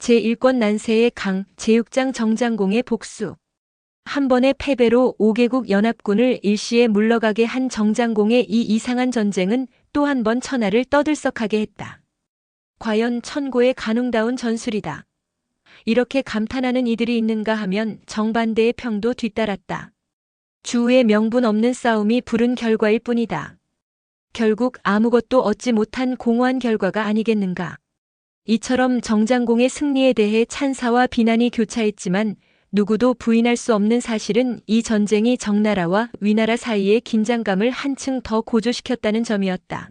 제1권 난세의 강, 제6장 정장공의 복수. 한 번의 패배로 5개국 연합군을 일시에 물러가게 한 정장공의 이 이상한 전쟁은 또 한 번 천하를 떠들썩하게 했다. 과연 천고의 가능다운 전술이다. 이렇게 감탄하는 이들이 있는가 하면 정반대의 평도 뒤따랐다. 주의 명분 없는 싸움이 부른 결과일 뿐이다. 결국 아무것도 얻지 못한 공허한 결과가 아니겠는가. 이처럼 정장공의 승리에 대해 찬사와 비난이 교차했지만 누구도 부인할 수 없는 사실은 이 전쟁이 정나라와 위나라 사이의 긴장감을 한층 더 고조시켰다는 점이었다.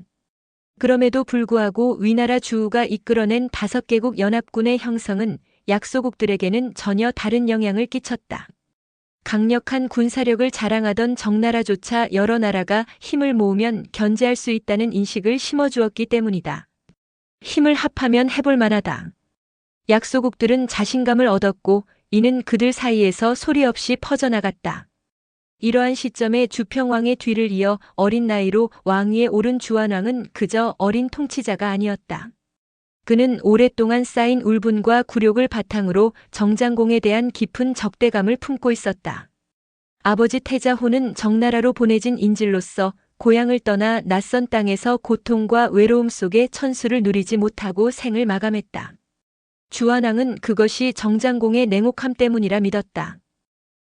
그럼에도 불구하고 위나라 주우가 이끌어낸 5개국 연합군의 형성은 약소국들에게는 전혀 다른 영향을 끼쳤다. 강력한 군사력을 자랑하던 정나라조차 여러 나라가 힘을 모으면 견제할 수 있다는 인식을 심어주었기 때문이다. 힘을 합하면 해볼 만하다. 약소국들은 자신감을 얻었고 이는 그들 사이에서 소리 없이 퍼져나갔다. 이러한 시점에 주평왕의 뒤를 이어 어린 나이로 왕위에 오른 주한왕은 그저 어린 통치자가 아니었다. 그는 오랫동안 쌓인 울분과 굴욕을 바탕으로 정장공에 대한 깊은 적대감을 품고 있었다. 아버지 태자호는 정나라로 보내진 인질로서 고향을 떠나 낯선 땅에서 고통과 외로움 속에 천수를 누리지 못하고 생을 마감했다. 주한왕은 그것이 정장공의 냉혹함 때문이라 믿었다.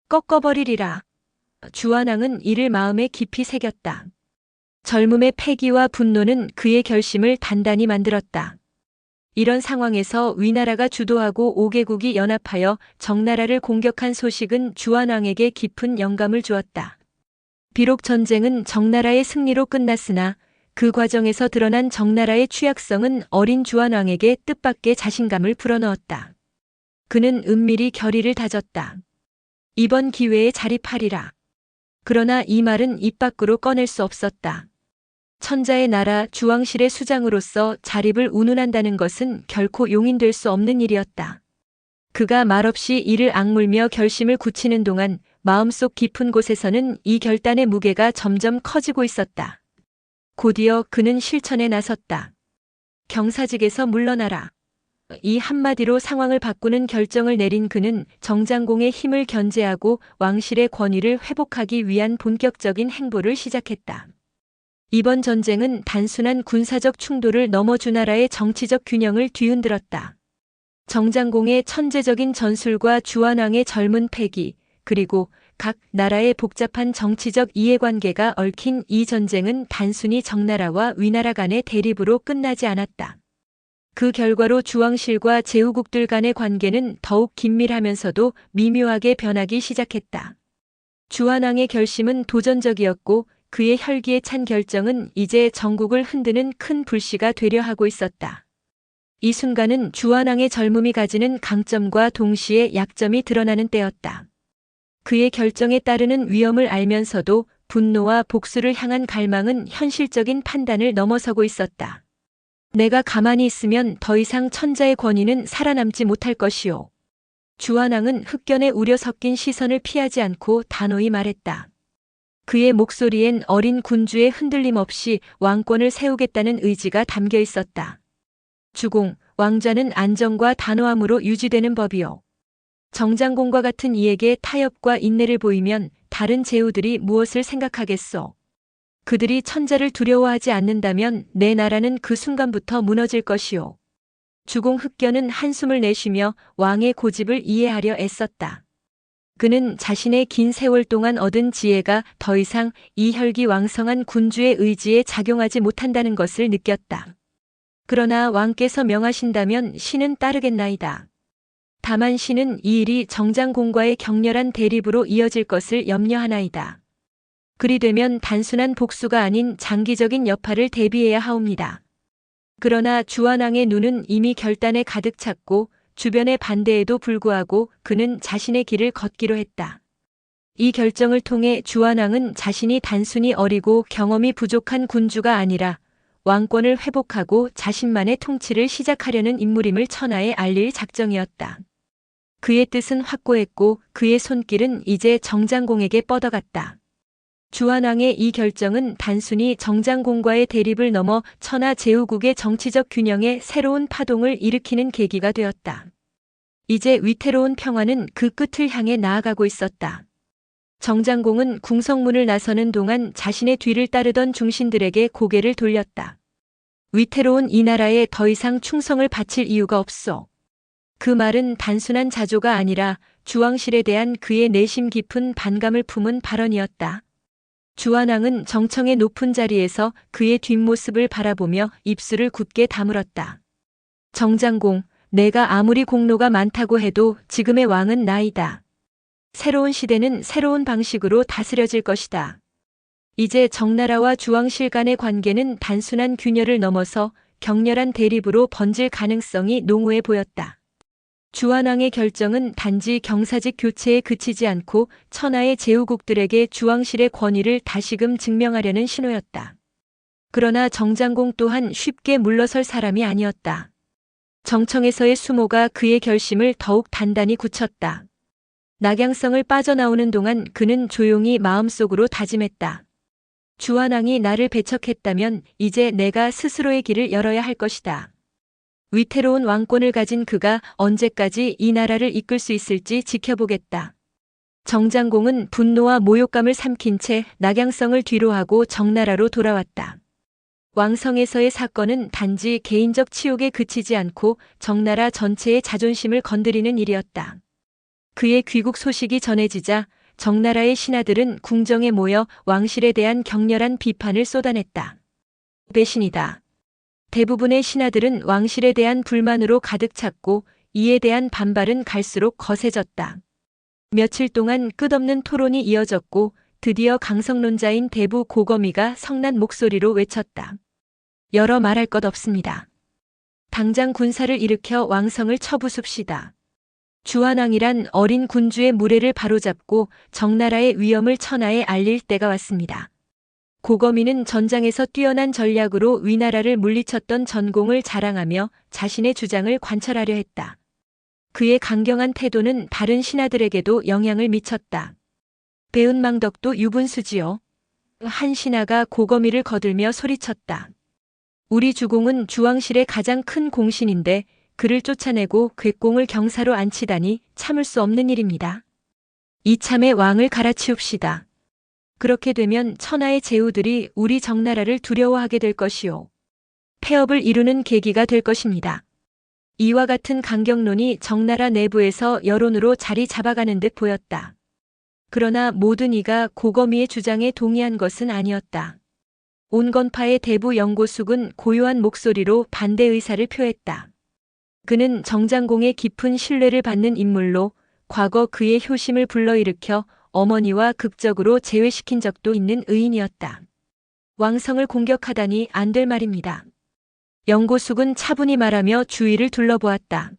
꺾어버리리라. 주한왕은 이를 마음에 깊이 새겼다. 젊음의 패기와 분노는 그의 결심을 단단히 만들었다. 이런 상황에서 위나라가 주도하고 5개국이 연합하여 정나라를 공격한 소식은 주한왕에게 깊은 영감을 주었다. 비록 전쟁은 정나라의 승리로 끝났으나 그 과정에서 드러난 정나라의 취약성은 어린 주한왕에게 뜻밖의 자신감을 불어넣었다. 그는 은밀히 결의를 다졌다. 이번 기회에 자립하리라. 그러나 이 말은 입 밖으로 꺼낼 수 없었다. 천자의 나라 주왕실의 수장으로서 자립을 운운한다는 것은 결코 용인될 수 없는 일이었다. 그가 말없이 이를 악물며 결심을 굳히는 동안 마음속 깊은 곳에서는 이 결단의 무게가 점점 커지고 있었다. 곧이어 그는 실천에 나섰다. 경사직에서 물러나라. 이 한마디로 상황을 바꾸는 결정을 내린 그는 정장공의 힘을 견제하고 왕실의 권위를 회복하기 위한 본격적인 행보를 시작했다. 이번 전쟁은 단순한 군사적 충돌을 넘어 주나라의 정치적 균형을 뒤흔들었다. 정장공의 천재적인 전술과 주한왕의 젊은 패기, 그리고 각 나라의 복잡한 정치적 이해관계가 얽힌 이 전쟁은 단순히 정나라와 위나라 간의 대립으로 끝나지 않았다. 그 결과로 주왕실과 제후국들 간의 관계는 더욱 긴밀하면서도 미묘하게 변하기 시작했다. 주한왕의 결심은 도전적이었고 그의 혈기에 찬 결정은 이제 전국을 흔드는 큰 불씨가 되려 하고 있었다. 이 순간은 주한왕의 젊음이 가지는 강점과 동시에 약점이 드러나는 때였다. 그의 결정에 따르는 위험을 알면서도 분노와 복수를 향한 갈망은 현실적인 판단을 넘어서고 있었다. 내가 가만히 있으면 더 이상 천자의 권위는 살아남지 못할 것이오. 주한왕은 흑견에 우려 섞인 시선을 피하지 않고 단호히 말했다. 그의 목소리엔 어린 군주의 흔들림 없이 왕권을 세우겠다는 의지가 담겨 있었다. 주공, 왕좌는 안정과 단호함으로 유지되는 법이오. 정장공과 같은 이에게 타협과 인내를 보이면 다른 제후들이 무엇을 생각하겠소? 그들이 천자를 두려워하지 않는다면 내 나라는 그 순간부터 무너질 것이오. 주공 흑견은 한숨을 내쉬며 왕의 고집을 이해하려 애썼다. 그는 자신의 긴 세월 동안 얻은 지혜가 더 이상 이 혈기왕성한 군주의 의지에 작용하지 못한다는 것을 느꼈다. 그러나 왕께서 명하신다면 신은 따르겠나이다. 다만 신은 이 일이 정장공과의 격렬한 대립으로 이어질 것을 염려하나이다. 그리 되면 단순한 복수가 아닌 장기적인 여파를 대비해야 하옵니다. 그러나 주한왕의 눈은 이미 결단에 가득 찼고 주변의 반대에도 불구하고 그는 자신의 길을 걷기로 했다. 이 결정을 통해 주한왕은 자신이 단순히 어리고 경험이 부족한 군주가 아니라 왕권을 회복하고 자신만의 통치를 시작하려는 인물임을 천하에 알릴 작정이었다. 그의 뜻은 확고했고 그의 손길은 이제 정장공에게 뻗어갔다. 주한왕의 이 결정은 단순히 정장공과의 대립을 넘어 천하 제후국의 정치적 균형에 새로운 파동을 일으키는 계기가 되었다. 이제 위태로운 평화는 그 끝을 향해 나아가고 있었다. 정장공은 궁성문을 나서는 동안 자신의 뒤를 따르던 중신들에게 고개를 돌렸다. 위태로운 이 나라에 더 이상 충성을 바칠 이유가 없어. 그 말은 단순한 자조가 아니라 주왕실에 대한 그의 내심 깊은 반감을 품은 발언이었다. 주한왕은 정청의 높은 자리에서 그의 뒷모습을 바라보며 입술을 굳게 다물었다. 정장공, 내가 아무리 공로가 많다고 해도 지금의 왕은 나이다. 새로운 시대는 새로운 방식으로 다스려질 것이다. 이제 정나라와 주왕실 간의 관계는 단순한 균열을 넘어서 격렬한 대립으로 번질 가능성이 농후해 보였다. 주한왕의 결정은 단지 경사직 교체에 그치지 않고 천하의 제후국들에게 주왕실의 권위를 다시금 증명하려는 신호였다. 그러나 정장공 또한 쉽게 물러설 사람이 아니었다. 정청에서의 수모가 그의 결심을 더욱 단단히 굳혔다. 낙양성을 빠져나오는 동안 그는 조용히 마음속으로 다짐했다. 주한왕이 나를 배척했다면 이제 내가 스스로의 길을 열어야 할 것이다. 위태로운 왕권을 가진 그가 언제까지 이 나라를 이끌 수 있을지 지켜보겠다. 정장공은 분노와 모욕감을 삼킨 채 낙양성을 뒤로하고 정나라로 돌아왔다. 왕성에서의 사건은 단지 개인적 치욕에 그치지 않고 정나라 전체의 자존심을 건드리는 일이었다. 그의 귀국 소식이 전해지자 정나라의 신하들은 궁정에 모여 왕실에 대한 격렬한 비판을 쏟아냈다. 배신이다. 대부분의 신하들은 왕실에 대한 불만으로 가득 찼고 이에 대한 반발은 갈수록 거세졌다. 며칠 동안 끝없는 토론이 이어졌고 드디어 강성론자인 대부 고거미가 성난 목소리로 외쳤다. 여러 말할 것 없습니다. 당장 군사를 일으켜 왕성을 쳐부숩시다. 주한왕이란 어린 군주의 무례를 바로잡고 정나라의 위엄을 천하에 알릴 때가 왔습니다. 고거미는 전장에서 뛰어난 전략으로 위나라를 물리쳤던 전공을 자랑하며 자신의 주장을 관철하려 했다. 그의 강경한 태도는 다른 신하들에게도 영향을 미쳤다. 배은망덕도 유분수지요. 한 신하가 고거미를 거들며 소리쳤다. 우리 주공은 주왕실의 가장 큰 공신인데 그를 쫓아내고 궤공을 경사로 앉히다니 참을 수 없는 일입니다. 이참에 왕을 갈아치웁시다. 그렇게 되면 천하의 제후들이 우리 정나라를 두려워하게 될 것이요. 폐업을 이루는 계기가 될 것입니다. 이와 같은 강경론이 정나라 내부에서 여론으로 자리 잡아가는 듯 보였다. 그러나 모든 이가 고거미의 주장에 동의한 것은 아니었다. 온건파의 대부 영고숙은 고요한 목소리로 반대 의사를 표했다. 그는 정장공의 깊은 신뢰를 받는 인물로 과거 그의 효심을 불러일으켜 어머니와 극적으로 제외시킨 적도 있는 의인이었다. 왕성을 공격하다니 안 될 말입니다. 영고숙은 차분히 말하며 주위를 둘러보았다.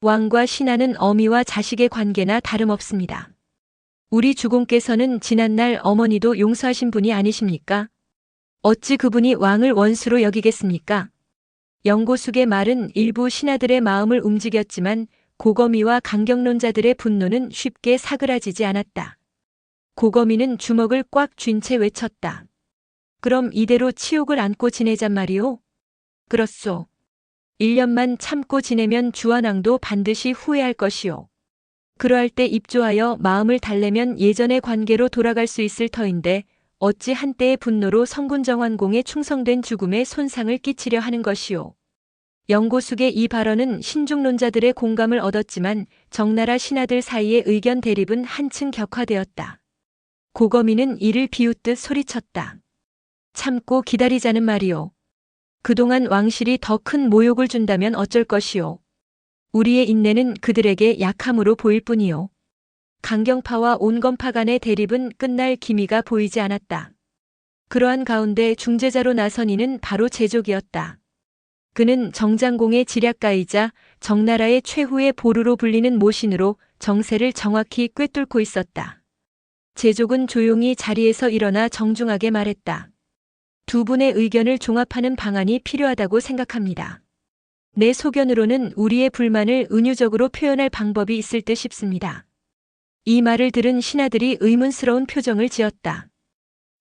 왕과 신하는 어미와 자식의 관계나 다름없습니다. 우리 주공께서는 지난날 어머니도 용서하신 분이 아니십니까? 어찌 그분이 왕을 원수로 여기겠습니까? 영고숙의 말은 일부 신하들의 마음을 움직였지만 고거미와 강경론자들의 분노는 쉽게 사그라지지 않았다. 고거미는 주먹을 꽉 쥔 채 외쳤다. 그럼 이대로 치욕을 안고 지내잔 말이오? 그렇소. 1년만 참고 지내면 주한왕도 반드시 후회할 것이오. 그러할 때 입조하여 마음을 달래면 예전의 관계로 돌아갈 수 있을 터인데 어찌 한때의 분노로 성군정환공에 충성된 죽음에 손상을 끼치려 하는 것이오. 영고숙의 이 발언은 신중론자들의 공감을 얻었지만 정나라 신하들 사이의 의견 대립은 한층 격화되었다. 고거미는 이를 비웃듯 소리쳤다. 참고 기다리자는 말이오. 그동안 왕실이 더 큰 모욕을 준다면 어쩔 것이오. 우리의 인내는 그들에게 약함으로 보일 뿐이오. 강경파와 온건파 간의 대립은 끝날 기미가 보이지 않았다. 그러한 가운데 중재자로 나선 이는 바로 제족이었다. 그는 정장공의 지략가이자 정나라의 최후의 보루로 불리는 모신으로 정세를 정확히 꿰뚫고 있었다. 제족은 조용히 자리에서 일어나 정중하게 말했다. 두 분의 의견을 종합하는 방안이 필요하다고 생각합니다. 내 소견으로는 우리의 불만을 은유적으로 표현할 방법이 있을 듯 싶습니다. 이 말을 들은 신하들이 의문스러운 표정을 지었다.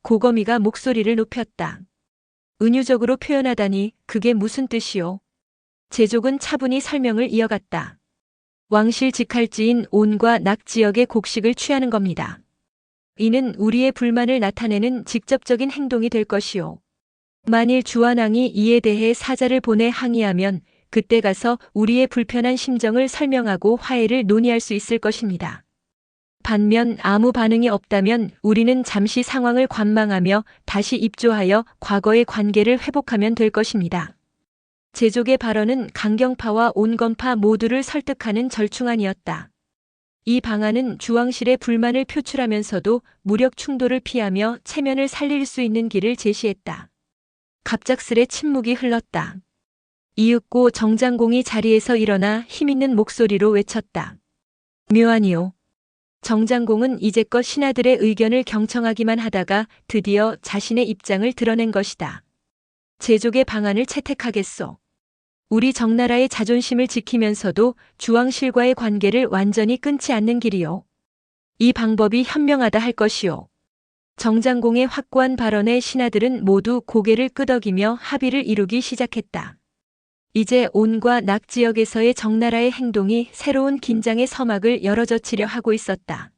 고거미가 목소리를 높였다. 은유적으로 표현하다니 그게 무슨 뜻이오? 제족은 차분히 설명을 이어갔다. 왕실 직할지인 온과 낙 지역의 곡식을 취하는 겁니다. 이는 우리의 불만을 나타내는 직접적인 행동이 될 것이요. 만일 주한왕이 이에 대해 사자를 보내 항의하면 그때 가서 우리의 불편한 심정을 설명하고 화해를 논의할 수 있을 것입니다. 반면 아무 반응이 없다면 우리는 잠시 상황을 관망하며 다시 입조하여 과거의 관계를 회복하면 될 것입니다. 제족의 발언은 강경파와 온건파 모두를 설득하는 절충안이었다. 이 방안은 주왕실의 불만을 표출하면서도 무력 충돌을 피하며 체면을 살릴 수 있는 길을 제시했다. 갑작스레 침묵이 흘렀다. 이윽고 정장공이 자리에서 일어나 힘있는 목소리로 외쳤다. 묘하니요. 정장공은 이제껏 신하들의 의견을 경청하기만 하다가 드디어 자신의 입장을 드러낸 것이다. 제족의 방안을 채택하겠소. 우리 정나라의 자존심을 지키면서도 주왕실과의 관계를 완전히 끊지 않는 길이요. 이 방법이 현명하다 할 것이요. 정장공의 확고한 발언에 신하들은 모두 고개를 끄덕이며 합의를 이루기 시작했다. 이제 온과 낙 지역에서의 정나라의 행동이 새로운 긴장의 서막을 열어젖히려 하고 있었다.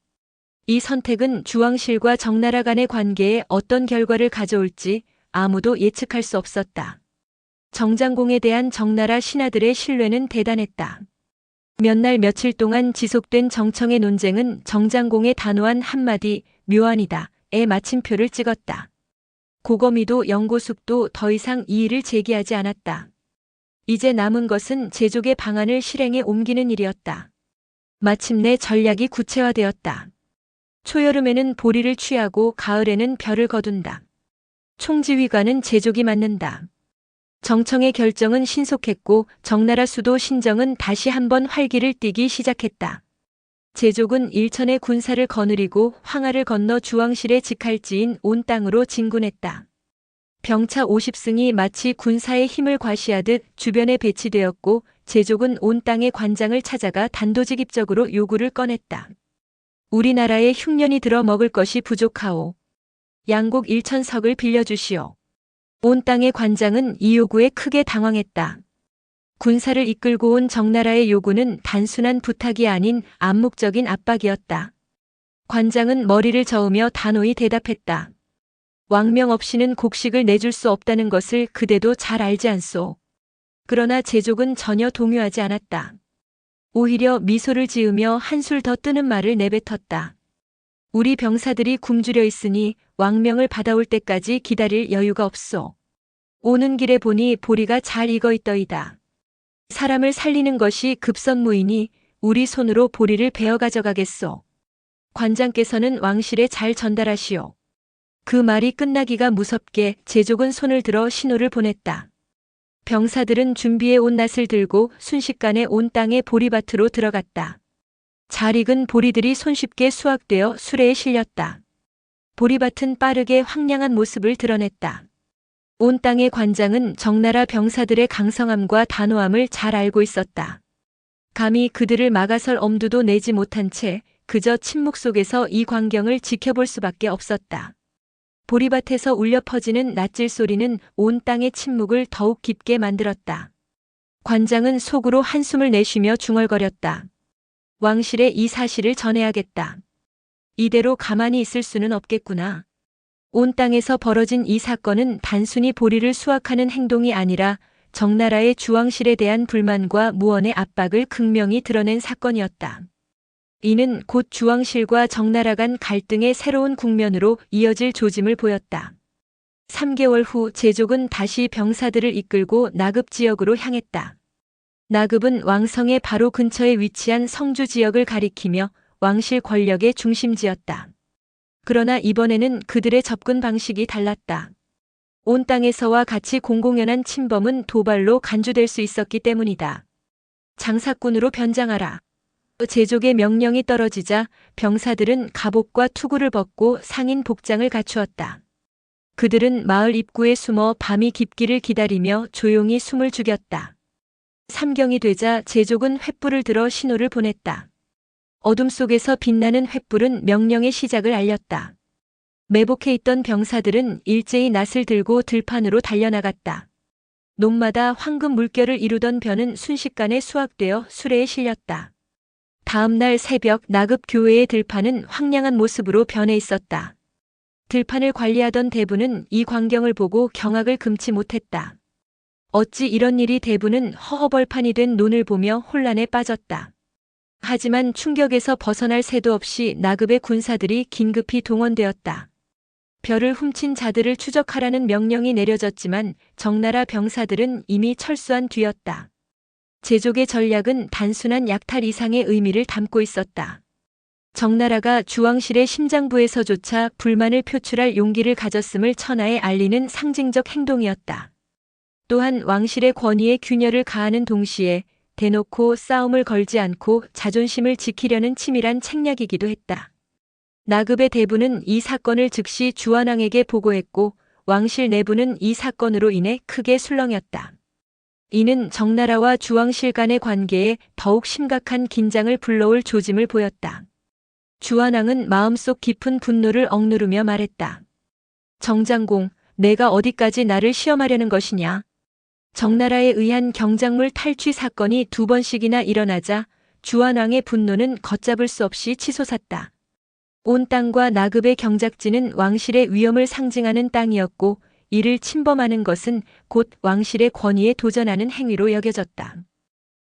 이 선택은 주왕실과 정나라 간의 관계에 어떤 결과를 가져올지 아무도 예측할 수 없었다. 정장공에 대한 정나라 신하들의 신뢰는 대단했다. 몇 날 며칠 동안 지속된 정청의 논쟁은 정장공의 단호한 한마디 묘안이다에 마침표를 찍었다. 고거미도 영고숙도 더 이상 이의를 제기하지 않았다. 이제 남은 것은 제족의 방안을 실행에 옮기는 일이었다. 마침내 전략이 구체화되었다. 초여름에는 보리를 취하고 가을에는 벼를 거둔다. 총지휘관은 제족이 맡는다. 정청의 결정은 신속했고 정나라 수도 신정은 다시 한번 활기를 띠기 시작했다. 제족은 일천의 군사를 거느리고 황하를 건너 주왕실의 직할지인 온 땅으로 진군했다. 병차 50승이 마치 군사의 힘을 과시하듯 주변에 배치되었고 제족은 온 땅의 관장을 찾아가 단도직입적으로 요구를 꺼냈다. 우리나라에 흉년이 들어 먹을 것이 부족하오. 양곡 1,000석을 빌려주시오. 온 땅의 관장은 이 요구에 크게 당황했다. 군사를 이끌고 온 정나라의 요구는 단순한 부탁이 아닌 암묵적인 압박이었다. 관장은 머리를 저으며 단호히 대답했다. 왕명 없이는 곡식을 내줄 수 없다는 것을 그대도 잘 알지 않소. 그러나 제족은 전혀 동요하지 않았다. 오히려 미소를 지으며 한술 더 뜨는 말을 내뱉었다. 우리 병사들이 굶주려 있으니 왕명을 받아올 때까지 기다릴 여유가 없소. 오는 길에 보니 보리가 잘 익어 있더이다. 사람을 살리는 것이 급선무이니 우리 손으로 보리를 베어 가져가겠소. 관장께서는 왕실에 잘 전달하시오. 그 말이 끝나기가 무섭게 제족은 손을 들어 신호를 보냈다. 병사들은 준비해 온 낫을 들고 순식간에 온 땅의 보리밭으로 들어갔다. 잘 익은 보리들이 손쉽게 수확되어 수레에 실렸다. 보리밭은 빠르게 황량한 모습을 드러냈다. 온 땅의 관장은 정나라 병사들의 강성함과 단호함을 잘 알고 있었다. 감히 그들을 막아설 엄두도 내지 못한 채 그저 침묵 속에서 이 광경을 지켜볼 수밖에 없었다. 보리밭에서 울려 퍼지는 낫질 소리는 온 땅의 침묵을 더욱 깊게 만들었다. 관장은 속으로 한숨을 내쉬며 중얼거렸다. 왕실에 이 사실을 전해야겠다. 이대로 가만히 있을 수는 없겠구나. 온 땅에서 벌어진 이 사건은 단순히 보리를 수확하는 행동이 아니라 정나라의 주왕실에 대한 불만과 무언의 압박을 극명히 드러낸 사건이었다. 이는 곧 주왕실과 정나라 간 갈등의 새로운 국면으로 이어질 조짐을 보였다. 3개월 후 제족은 다시 병사들을 이끌고 나급 지역으로 향했다. 나급은 왕성의 바로 근처에 위치한 성주 지역을 가리키며 왕실 권력의 중심지였다. 그러나 이번에는 그들의 접근 방식이 달랐다. 온 땅에서와 같이 공공연한 침범은 도발로 간주될 수 있었기 때문이다. 장사꾼으로 변장하라. 제족의 명령이 떨어지자 병사들은 갑옷과 투구를 벗고 상인 복장을 갖추었다. 그들은 마을 입구에 숨어 밤이 깊기를 기다리며 조용히 숨을 죽였다. 삼경이 되자 제족은 횃불을 들어 신호를 보냈다. 어둠 속에서 빛나는 횃불은 명령의 시작을 알렸다. 매복해 있던 병사들은 일제히 낫을 들고 들판으로 달려나갔다. 논마다 황금 물결을 이루던 벼는 순식간에 수확되어 수레에 실렸다. 다음 날 새벽 나급 교회의 들판은 황량한 모습으로 변해 있었다. 들판을 관리하던 대부는 이 광경을 보고 경악을 금치 못했다. 어찌 이런 일이. 대부는 허허벌판이 된 논을 보며 혼란에 빠졌다. 하지만 충격에서 벗어날 새도 없이 나급의 군사들이 긴급히 동원되었다. 별을 훔친 자들을 추적하라는 명령이 내려졌지만 정나라 병사들은 이미 철수한 뒤였다. 제족의 전략은 단순한 약탈 이상의 의미를 담고 있었다. 정나라가 주왕실의 심장부에서조차 불만을 표출할 용기를 가졌음을 천하에 알리는 상징적 행동이었다. 또한 왕실의 권위에 균열을 가하는 동시에 대놓고 싸움을 걸지 않고 자존심을 지키려는 치밀한 책략이기도 했다. 나급의 대부는 이 사건을 즉시 주한왕에게 보고했고 왕실 내부는 이 사건으로 인해 크게 술렁였다. 이는 정나라와 주왕실 간의 관계에 더욱 심각한 긴장을 불러올 조짐을 보였다. 주한왕은 마음속 깊은 분노를 억누르며 말했다. 정장공, 내가 어디까지 나를 시험하려는 것이냐? 정나라에 의한 경작물 탈취 사건이 2번씩이나 일어나자 주한왕의 분노는 걷잡을 수 없이 치솟았다. 온 땅과 나급의 경작지는 왕실의 위엄을 상징하는 땅이었고 이를 침범하는 것은 곧 왕실의 권위에 도전하는 행위로 여겨졌다.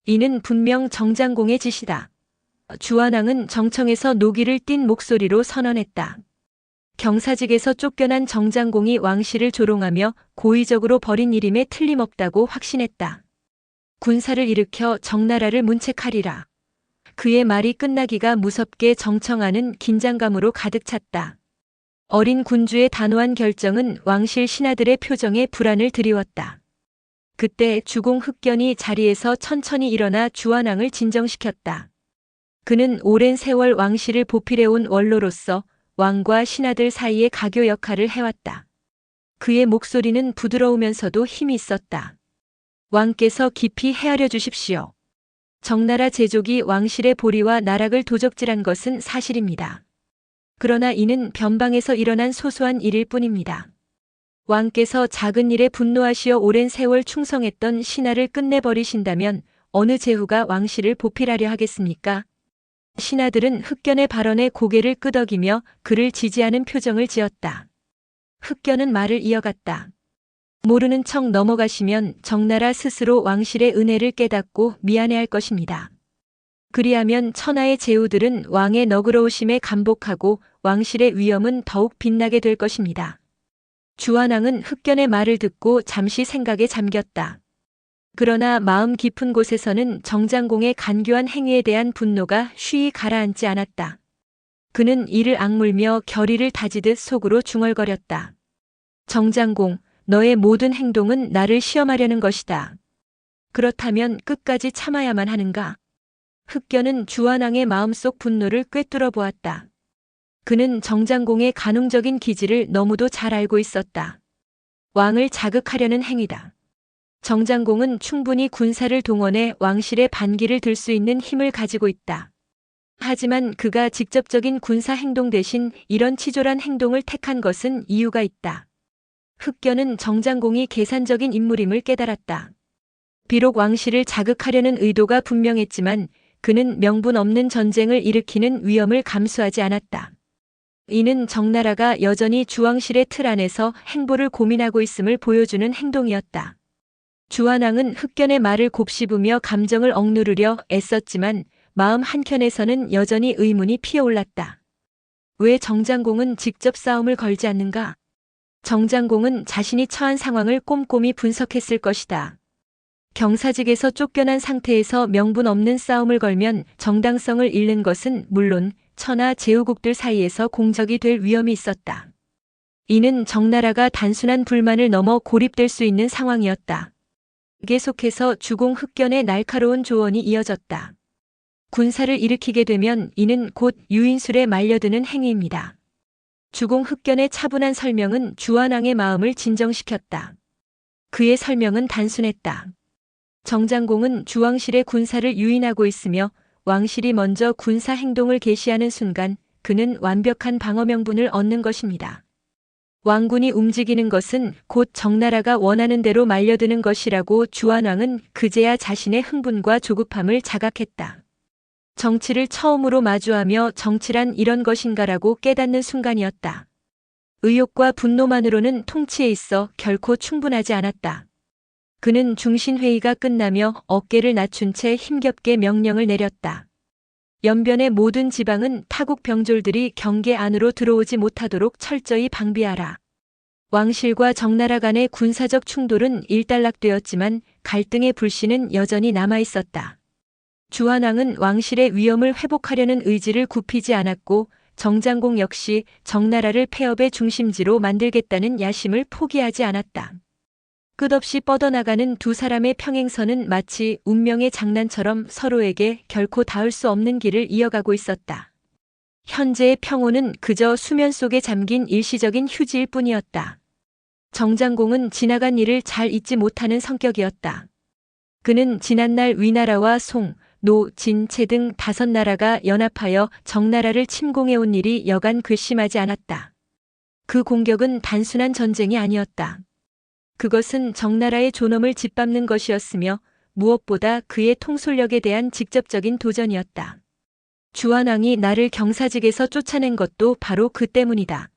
이는 분명 정장공의 짓이다. 주한왕은 정청에서 노기를 띤 목소리로 선언했다. 경사직에서 쫓겨난 정장공이 왕실을 조롱하며 고의적으로 벌인 일임에 틀림없다고 확신했다. 군사를 일으켜 정나라를 문책하리라. 그의 말이 끝나기가 무섭게 정청하는 긴장감으로 가득 찼다. 어린 군주의 단호한 결정은 왕실 신하들의 표정에 불안을 드리웠다. 그때 주공 흑견이 자리에서 천천히 일어나 주한왕을 진정시켰다. 그는 오랜 세월 왕실을 보필해온 원로로서 왕과 신하들 사이의 가교 역할을 해왔다. 그의 목소리는 부드러우면서도 힘이 있었다. 왕께서 깊이 헤아려 주십시오. 정나라 제족이 왕실의 보리와 나락을 도적질한 것은 사실입니다. 그러나 이는 변방에서 일어난 소소한 일일 뿐입니다. 왕께서 작은 일에 분노하시어 오랜 세월 충성했던 신하를 끝내버리신다면 어느 제후가 왕실을 보필하려 하겠습니까? 신하들은 흑견의 발언에 고개를 끄덕이며 그를 지지하는 표정을 지었다. 흑견은 말을 이어갔다. 모르는 척 넘어가시면 정나라 스스로 왕실의 은혜를 깨닫고 미안해할 것입니다. 그리하면 천하의 제후들은 왕의 너그러우심에 감복하고 왕실의 위엄은 더욱 빛나게 될 것입니다. 주한왕은 흑견의 말을 듣고 잠시 생각에 잠겼다. 그러나 마음 깊은 곳에서는 정장공의 간교한 행위에 대한 분노가 쉬이 가라앉지 않았다. 그는 이를 악물며 결의를 다지듯 속으로 중얼거렸다. 정장공, 너의 모든 행동은 나를 시험하려는 것이다. 그렇다면 끝까지 참아야만 하는가? 흑견은 주한왕의 마음속 분노를 꿰뚫어 보았다. 그는 정장공의 간웅적인 기질을 너무도 잘 알고 있었다. 왕을 자극하려는 행위다. 정장공은 충분히 군사를 동원해 왕실의 반기를 들 수 있는 힘을 가지고 있다. 하지만 그가 직접적인 군사 행동 대신 이런 치졸한 행동을 택한 것은 이유가 있다. 흑견은 정장공이 계산적인 인물임을 깨달았다. 비록 왕실을 자극하려는 의도가 분명했지만 그는 명분 없는 전쟁을 일으키는 위험을 감수하지 않았다. 이는 정나라가 여전히 주왕실의 틀 안에서 행보를 고민하고 있음을 보여주는 행동이었다. 주한왕은 흑견의 말을 곱씹으며 감정을 억누르려 애썼지만 마음 한켠에서는 여전히 의문이 피어올랐다. 왜 정장공은 직접 싸움을 걸지 않는가? 정장공은 자신이 처한 상황을 꼼꼼히 분석했을 것이다. 경사직에서 쫓겨난 상태에서 명분 없는 싸움을 걸면 정당성을 잃는 것은 물론 천하 제후국들 사이에서 공적이 될 위험이 있었다. 이는 정나라가 단순한 불만을 넘어 고립될 수 있는 상황이었다. 계속해서 주공 흑견의 날카로운 조언이 이어졌다. 군사를 일으키게 되면 이는 곧 유인술에 말려드는 행위입니다. 주공 흑견의 차분한 설명은 주한왕의 마음을 진정시켰다. 그의 설명은 단순했다. 정장공은 주왕실의 군사를 유인하고 있으며 왕실이 먼저 군사 행동을 개시하는 순간 그는 완벽한 방어 명분을 얻는 것입니다. 왕군이 움직이는 것은 곧 정나라가 원하는 대로 말려드는 것이라고 주한왕은 그제야 자신의 흥분과 조급함을 자각했다. 정치를 처음으로 마주하며 정치란 이런 것인가라고 깨닫는 순간이었다. 의욕과 분노만으로는 통치에 있어 결코 충분하지 않았다. 그는 중신회의가 끝나며 어깨를 낮춘 채 힘겹게 명령을 내렸다. 연변의 모든 지방은 타국 병졸들이 경계 안으로 들어오지 못하도록 철저히 방비하라. 왕실과 정나라 간의 군사적 충돌은 일단락되었지만 갈등의 불씨는 여전히 남아있었다. 주한왕은 왕실의 위엄을 회복하려는 의지를 굽히지 않았고 정장공 역시 정나라를 폐업의 중심지로 만들겠다는 야심을 포기하지 않았다. 끝없이 뻗어나가는 두 사람의 평행선은 마치 운명의 장난처럼 서로에게 결코 닿을 수 없는 길을 이어가고 있었다. 현재의 평온은 그저 수면 속에 잠긴 일시적인 휴지일 뿐이었다. 정장공은 지나간 일을 잘 잊지 못하는 성격이었다. 그는 지난날 위나라와 송, 노, 진, 채 등 5나라가 연합하여 정나라를 침공해온 일이 여간 괘씸하지 않았다. 그 공격은 단순한 전쟁이 아니었다. 그것은 정나라의 존엄을 짓밟는 것이었으며 무엇보다 그의 통솔력에 대한 직접적인 도전이었다. 주한왕이 나를 경사직에서 쫓아낸 것도 바로 그 때문이다.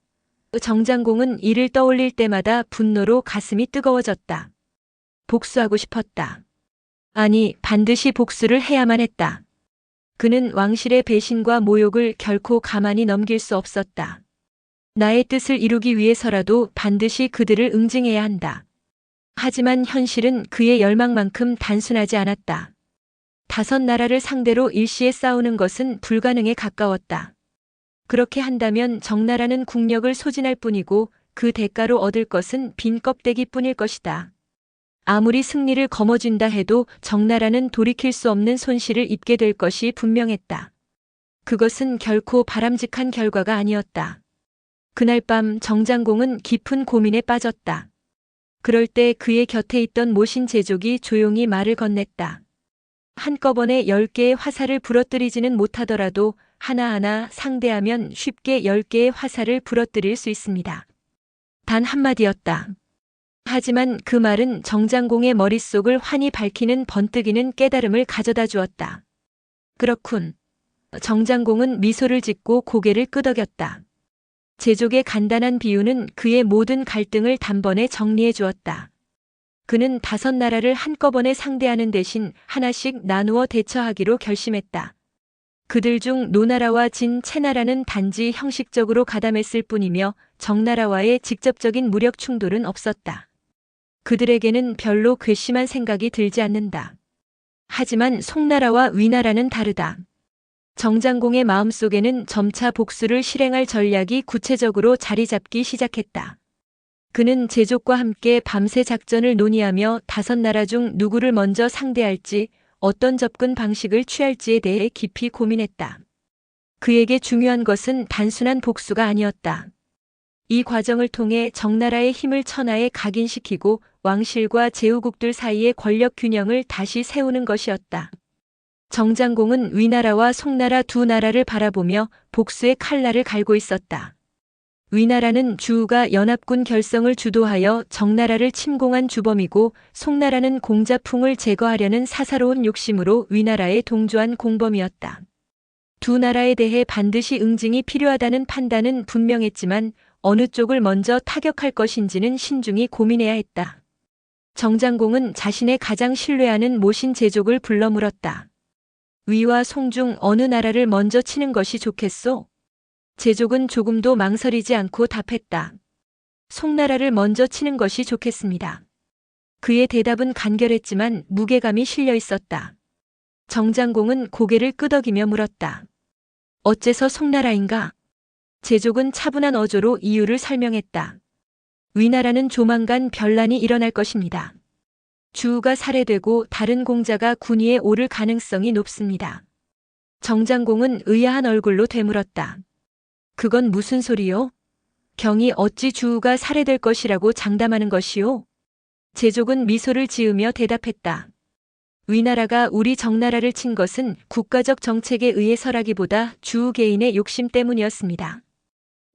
정장공은 이를 떠올릴 때마다 분노로 가슴이 뜨거워졌다. 복수하고 싶었다. 아니, 반드시 복수를 해야만 했다. 그는 왕실의 배신과 모욕을 결코 가만히 넘길 수 없었다. 나의 뜻을 이루기 위해서라도 반드시 그들을 응징해야 한다. 하지만 현실은 그의 열망만큼 단순하지 않았다. 5나라를 상대로 일시에 싸우는 것은 불가능에 가까웠다. 그렇게 한다면 정나라는 국력을 소진할 뿐이고 그 대가로 얻을 것은 빈 껍데기뿐일 것이다. 아무리 승리를 거머쥔다 해도 정나라는 돌이킬 수 없는 손실을 입게 될 것이 분명했다. 그것은 결코 바람직한 결과가 아니었다. 그날 밤 정장공은 깊은 고민에 빠졌다. 그럴 때 그의 곁에 있던 모신 제족이 조용히 말을 건넸다. 한꺼번에 10개의 화살을 부러뜨리지는 못하더라도 하나하나 상대하면 쉽게 10개의 화살을 부러뜨릴 수 있습니다. 단 한마디였다. 하지만 그 말은 정장공의 머릿속을 환히 밝히는 번뜩이는 깨달음을 가져다 주었다. 그렇군. 정장공은 미소를 짓고 고개를 끄덕였다. 제족의 간단한 비유는 그의 모든 갈등을 단번에 정리해 주었다. 그는 5나라를 한꺼번에 상대하는 대신 하나씩 나누어 대처하기로 결심했다. 그들 중 노나라와 진, 채나라는 단지 형식적으로 가담했을 뿐이며 정나라와의 직접적인 무력 충돌은 없었다. 그들에게는 별로 괘씸한 생각이 들지 않는다. 하지만 송나라와 위나라는 다르다. 정장공의 마음속에는 점차 복수를 실행할 전략이 구체적으로 자리 잡기 시작했다. 그는 제족과 함께 밤새 작전을 논의하며 5나라 중 누구를 먼저 상대할지, 어떤 접근 방식을 취할지에 대해 깊이 고민했다. 그에게 중요한 것은 단순한 복수가 아니었다. 이 과정을 통해 정나라의 힘을 천하에 각인시키고 왕실과 제후국들 사이의 권력 균형을 다시 세우는 것이었다. 정장공은 위나라와 송나라 2나라를 바라보며 복수의 칼날을 갈고 있었다. 위나라는 주우가 연합군 결성을 주도하여 정나라를 침공한 주범이고 송나라는 공자풍을 제거하려는 사사로운 욕심으로 위나라에 동조한 공범이었다. 2나라에 대해 반드시 응징이 필요하다는 판단은 분명했지만 어느 쪽을 먼저 타격할 것인지는 신중히 고민해야 했다. 정장공은 자신의 가장 신뢰하는 모신 제족을 불러 물었다. 위와 송 중 어느 나라를 먼저 치는 것이 좋겠소? 제족은 조금도 망설이지 않고 답했다. 송나라를 먼저 치는 것이 좋겠습니다. 그의 대답은 간결했지만 무게감이 실려 있었다. 정장공은 고개를 끄덕이며 물었다. 어째서 송나라인가? 제족은 차분한 어조로 이유를 설명했다. 위나라는 조만간 변란이 일어날 것입니다. 주우가 살해되고 다른 공자가 군위에 오를 가능성이 높습니다. 정장공은 의아한 얼굴로 되물었다. 그건 무슨 소리요? 경이 어찌 주우가 살해될 것이라고 장담하는 것이요? 제족은 미소를 지으며 대답했다. 위나라가 우리 정나라를 친 것은 국가적 정책에 의해서라기보다 주우 개인의 욕심 때문이었습니다.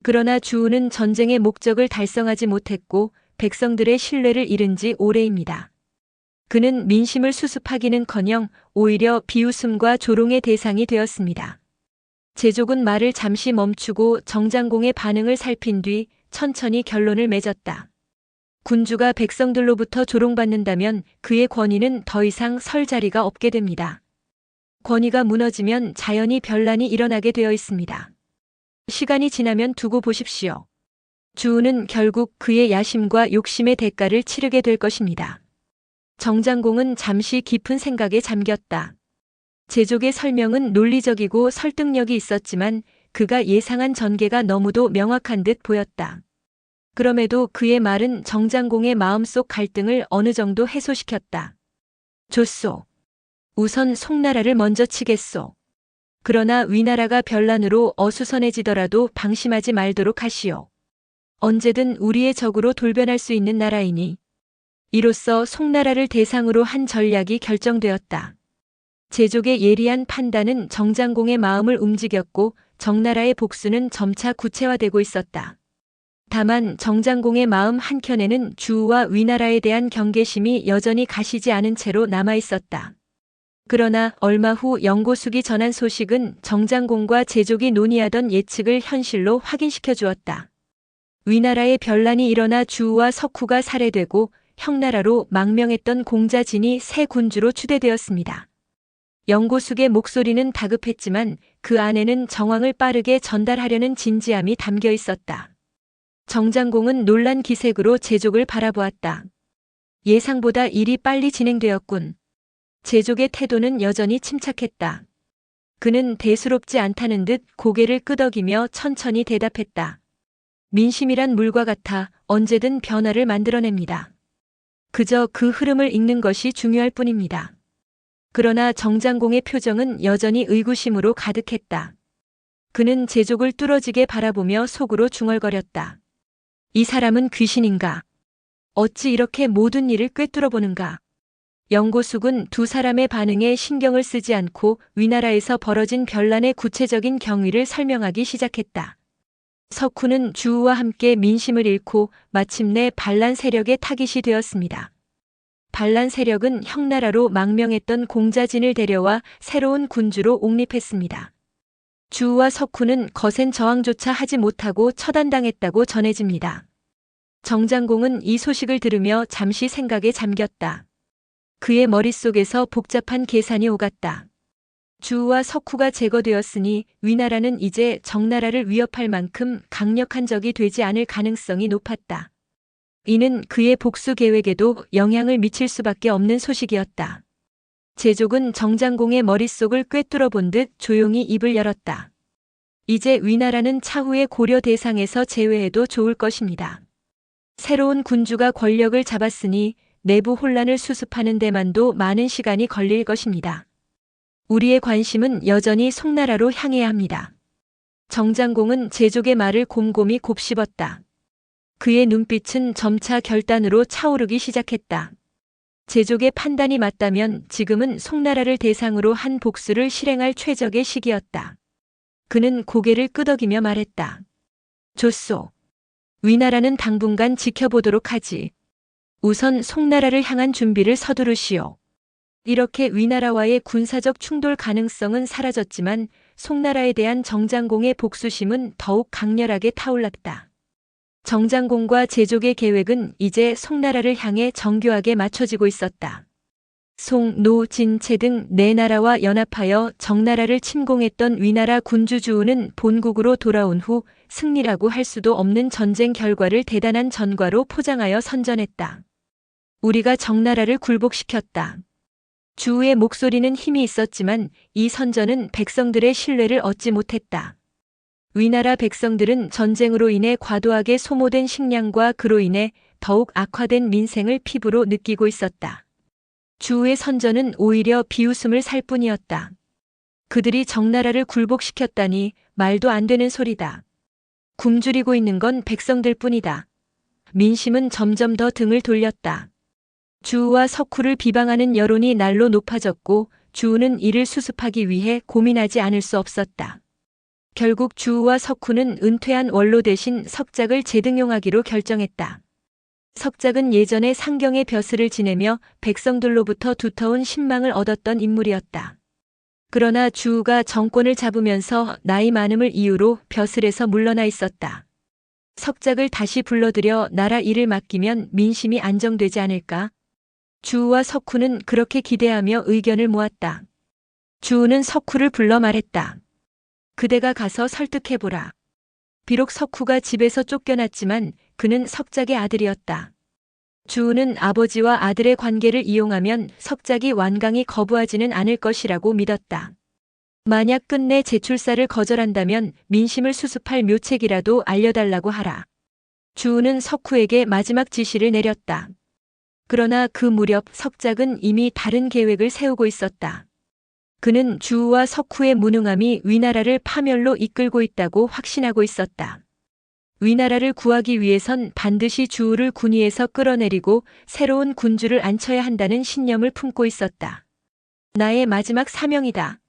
그러나 주우는 전쟁의 목적을 달성하지 못했고 백성들의 신뢰를 잃은 지 오래입니다. 그는 민심을 수습하기는커녕 오히려 비웃음과 조롱의 대상이 되었습니다. 제족은 말을 잠시 멈추고 정장공의 반응을 살핀 뒤 천천히 결론을 맺었다. 군주가 백성들로부터 조롱받는다면 그의 권위는 더 이상 설 자리가 없게 됩니다. 권위가 무너지면 자연히 변란이 일어나게 되어 있습니다. 시간이 지나면 두고 보십시오. 주우는 결국 그의 야심과 욕심의 대가를 치르게 될 것입니다. 정장공은 잠시 깊은 생각에 잠겼다. 제족의 설명은 논리적이고 설득력이 있었지만 그가 예상한 전개가 너무도 명확한 듯 보였다. 그럼에도 그의 말은 정장공의 마음속 갈등을 어느 정도 해소시켰다. 좋소. 우선 송나라를 먼저 치겠소. 그러나 위나라가 변란으로 어수선해지더라도 방심하지 말도록 하시오. 언제든 우리의 적으로 돌변할 수 있는 나라이니. 이로써 송나라를 대상으로 한 전략이 결정되었다. 제족의 예리한 판단은 정장공의 마음을 움직였고 정나라의 복수는 점차 구체화되고 있었다. 다만 정장공의 마음 한켠에는 주우와 위나라에 대한 경계심이 여전히 가시지 않은 채로 남아 있었다. 그러나 얼마 후 영고숙이 전한 소식은 정장공과 제족이 논의하던 예측을 현실로 확인시켜 주었다. 위나라의 변란이 일어나 주우와 석후가 살해되고 형나라로 망명했던 공자진이 새 군주로 추대되었습니다. 영고숙의 목소리는 다급했지만 그 안에는 정황을 빠르게 전달하려는 진지함이 담겨 있었다. 정장공은 놀란 기색으로 제족을 바라보았다. 예상보다 일이 빨리 진행되었군. 제족의 태도는 여전히 침착했다. 그는 대수롭지 않다는 듯 고개를 끄덕이며 천천히 대답했다. 민심이란 물과 같아 언제든 변화를 만들어냅니다. 그저 그 흐름을 읽는 것이 중요할 뿐입니다. 그러나 정장공의 표정은 여전히 의구심으로 가득했다. 그는 제족을 뚫어지게 바라보며 속으로 중얼거렸다. 이 사람은 귀신인가? 어찌 이렇게 모든 일을 꿰뚫어 보는가? 영고숙은 두 사람의 반응에 신경을 쓰지 않고 위나라에서 벌어진 변란의 구체적인 경위를 설명하기 시작했다. 석후는 주우와 함께 민심을 잃고 마침내 반란 세력의 타깃이 되었습니다. 반란 세력은 형나라로 망명했던 공자진을 데려와 새로운 군주로 옹립했습니다. 주우와 석후는 거센 저항조차 하지 못하고 처단당했다고 전해집니다. 정장공은 이 소식을 들으며 잠시 생각에 잠겼다. 그의 머릿속에서 복잡한 계산이 오갔다. 주우와 석후가 제거되었으니 위나라는 이제 정나라를 위협할 만큼 강력한 적이 되지 않을 가능성이 높았다. 이는 그의 복수 계획에도 영향을 미칠 수밖에 없는 소식이었다. 제족은 정장공의 머릿속을 꿰뚫어 본 듯 조용히 입을 열었다. 이제 위나라는 차후의 고려 대상에서 제외해도 좋을 것입니다. 새로운 군주가 권력을 잡았으니 내부 혼란을 수습하는 데만도 많은 시간이 걸릴 것입니다. 우리의 관심은 여전히 송나라로 향해야 합니다. 정장공은 제족의 말을 곰곰이 곱씹었다. 그의 눈빛은 점차 결단으로 차오르기 시작했다. 제족의 판단이 맞다면 지금은 송나라를 대상으로 한 복수를 실행할 최적의 시기였다. 그는 고개를 끄덕이며 말했다. 좋소. 위나라는 당분간 지켜보도록 하지. 우선 송나라를 향한 준비를 서두르시오. 이렇게 위나라와의 군사적 충돌 가능성은 사라졌지만 송나라에 대한 정장공의 복수심은 더욱 강렬하게 타올랐다. 정장공과 제족의 계획은 이제 송나라를 향해 정교하게 맞춰지고 있었다. 송, 노, 진, 채 등 네 나라와 연합하여 정나라를 침공했던 위나라 군주 주우는 본국으로 돌아온 후 승리라고 할 수도 없는 전쟁 결과를 대단한 전과로 포장하여 선전했다. 우리가 정나라를 굴복시켰다. 주우의 목소리는 힘이 있었지만 이 선전은 백성들의 신뢰를 얻지 못했다. 위나라 백성들은 전쟁으로 인해 과도하게 소모된 식량과 그로 인해 더욱 악화된 민생을 피부로 느끼고 있었다. 주우의 선전은 오히려 비웃음을 살 뿐이었다. 그들이 정나라를 굴복시켰다니 말도 안 되는 소리다. 굶주리고 있는 건 백성들 뿐이다. 민심은 점점 더 등을 돌렸다. 주우와 석후를 비방하는 여론이 날로 높아졌고 주우는 이를 수습하기 위해 고민하지 않을 수 없었다. 결국 주우와 석후는 은퇴한 원로 대신 석작을 재등용하기로 결정했다. 석작은 예전에 상경의 벼슬을 지내며 백성들로부터 두터운 신망을 얻었던 인물이었다. 그러나 주우가 정권을 잡으면서 나이 많음을 이유로 벼슬에서 물러나 있었다. 석작을 다시 불러들여 나라 일을 맡기면 민심이 안정되지 않을까? 주우와 석후는 그렇게 기대하며 의견을 모았다. 주우는 석후를 불러 말했다. 그대가 가서 설득해보라. 비록 석후가 집에서 쫓겨났지만 그는 석작의 아들이었다. 주우는 아버지와 아들의 관계를 이용하면 석작이 완강히 거부하지는 않을 것이라고 믿었다. 만약 끝내 제출사를 거절한다면 민심을 수습할 묘책이라도 알려달라고 하라. 주우는 석후에게 마지막 지시를 내렸다. 그러나 그 무렵 석작은 이미 다른 계획을 세우고 있었다. 그는 주우와 석후의 무능함이 위나라를 파멸로 이끌고 있다고 확신하고 있었다. 위나라를 구하기 위해선 반드시 주우를 군위에서 끌어내리고 새로운 군주를 앉혀야 한다는 신념을 품고 있었다. 나의 마지막 사명이다.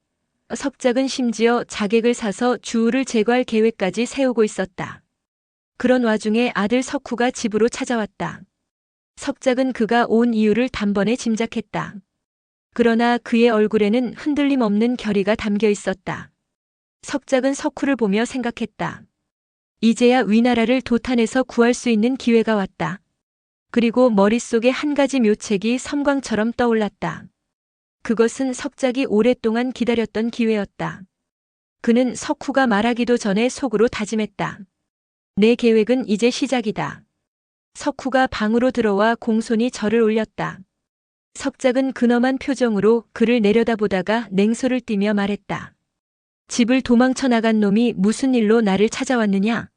석작은 심지어 자객을 사서 주우를 제거할 계획까지 세우고 있었다. 그런 와중에 아들 석후가 집으로 찾아왔다. 석작은 그가 온 이유를 단번에 짐작했다. 그러나 그의 얼굴에는 흔들림 없는 결의가 담겨 있었다. 석작은 석후를 보며 생각했다. 이제야 위나라를 도탄에서 구할 수 있는 기회가 왔다. 그리고 머릿속에 한 가지 묘책이 섬광처럼 떠올랐다. 그것은 석작이 오랫동안 기다렸던 기회였다. 그는 석후가 말하기도 전에 속으로 다짐했다. 내 계획은 이제 시작이다. 석후가 방으로 들어와 공손히 절을 올렸다. 석작은 근엄한 표정으로 그를 내려다보다가 냉소를 띠며 말했다. 집을 도망쳐 나간 놈이 무슨 일로 나를 찾아왔느냐?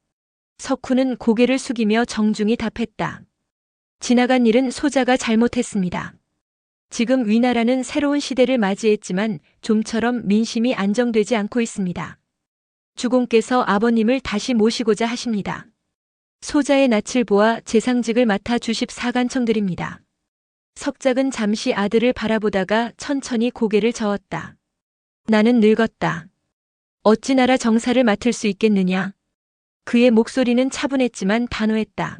석후는 고개를 숙이며 정중히 답했다. 지나간 일은 소자가 잘못했습니다. 지금 위나라는 새로운 시대를 맞이했지만 좀처럼 민심이 안정되지 않고 있습니다. 주공께서 아버님을 다시 모시고자 하십니다. 소자의 낯을 보아 재상직을 맡아 주십사간청드립니다. 석작은 잠시 아들을 바라보다가 천천히 고개를 저었다. 나는 늙었다. 어찌 나라 정사를 맡을 수 있겠느냐? 그의 목소리는 차분했지만 단호했다.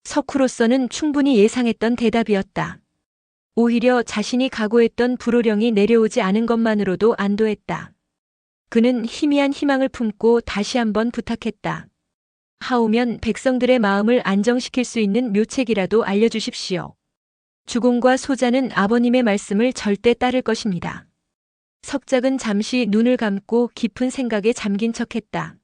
석후로서는 충분히 예상했던 대답이었다. 오히려 자신이 각오했던 불호령이 내려오지 않은 것만으로도 안도했다. 그는 희미한 희망을 품고 다시 한번 부탁했다. 하오면 백성들의 마음을 안정시킬 수 있는 묘책이라도 알려주십시오. 주공과 소자는 아버님의 말씀을 절대 따를 것입니다. 석작은 잠시 눈을 감고 깊은 생각에 잠긴 척했다.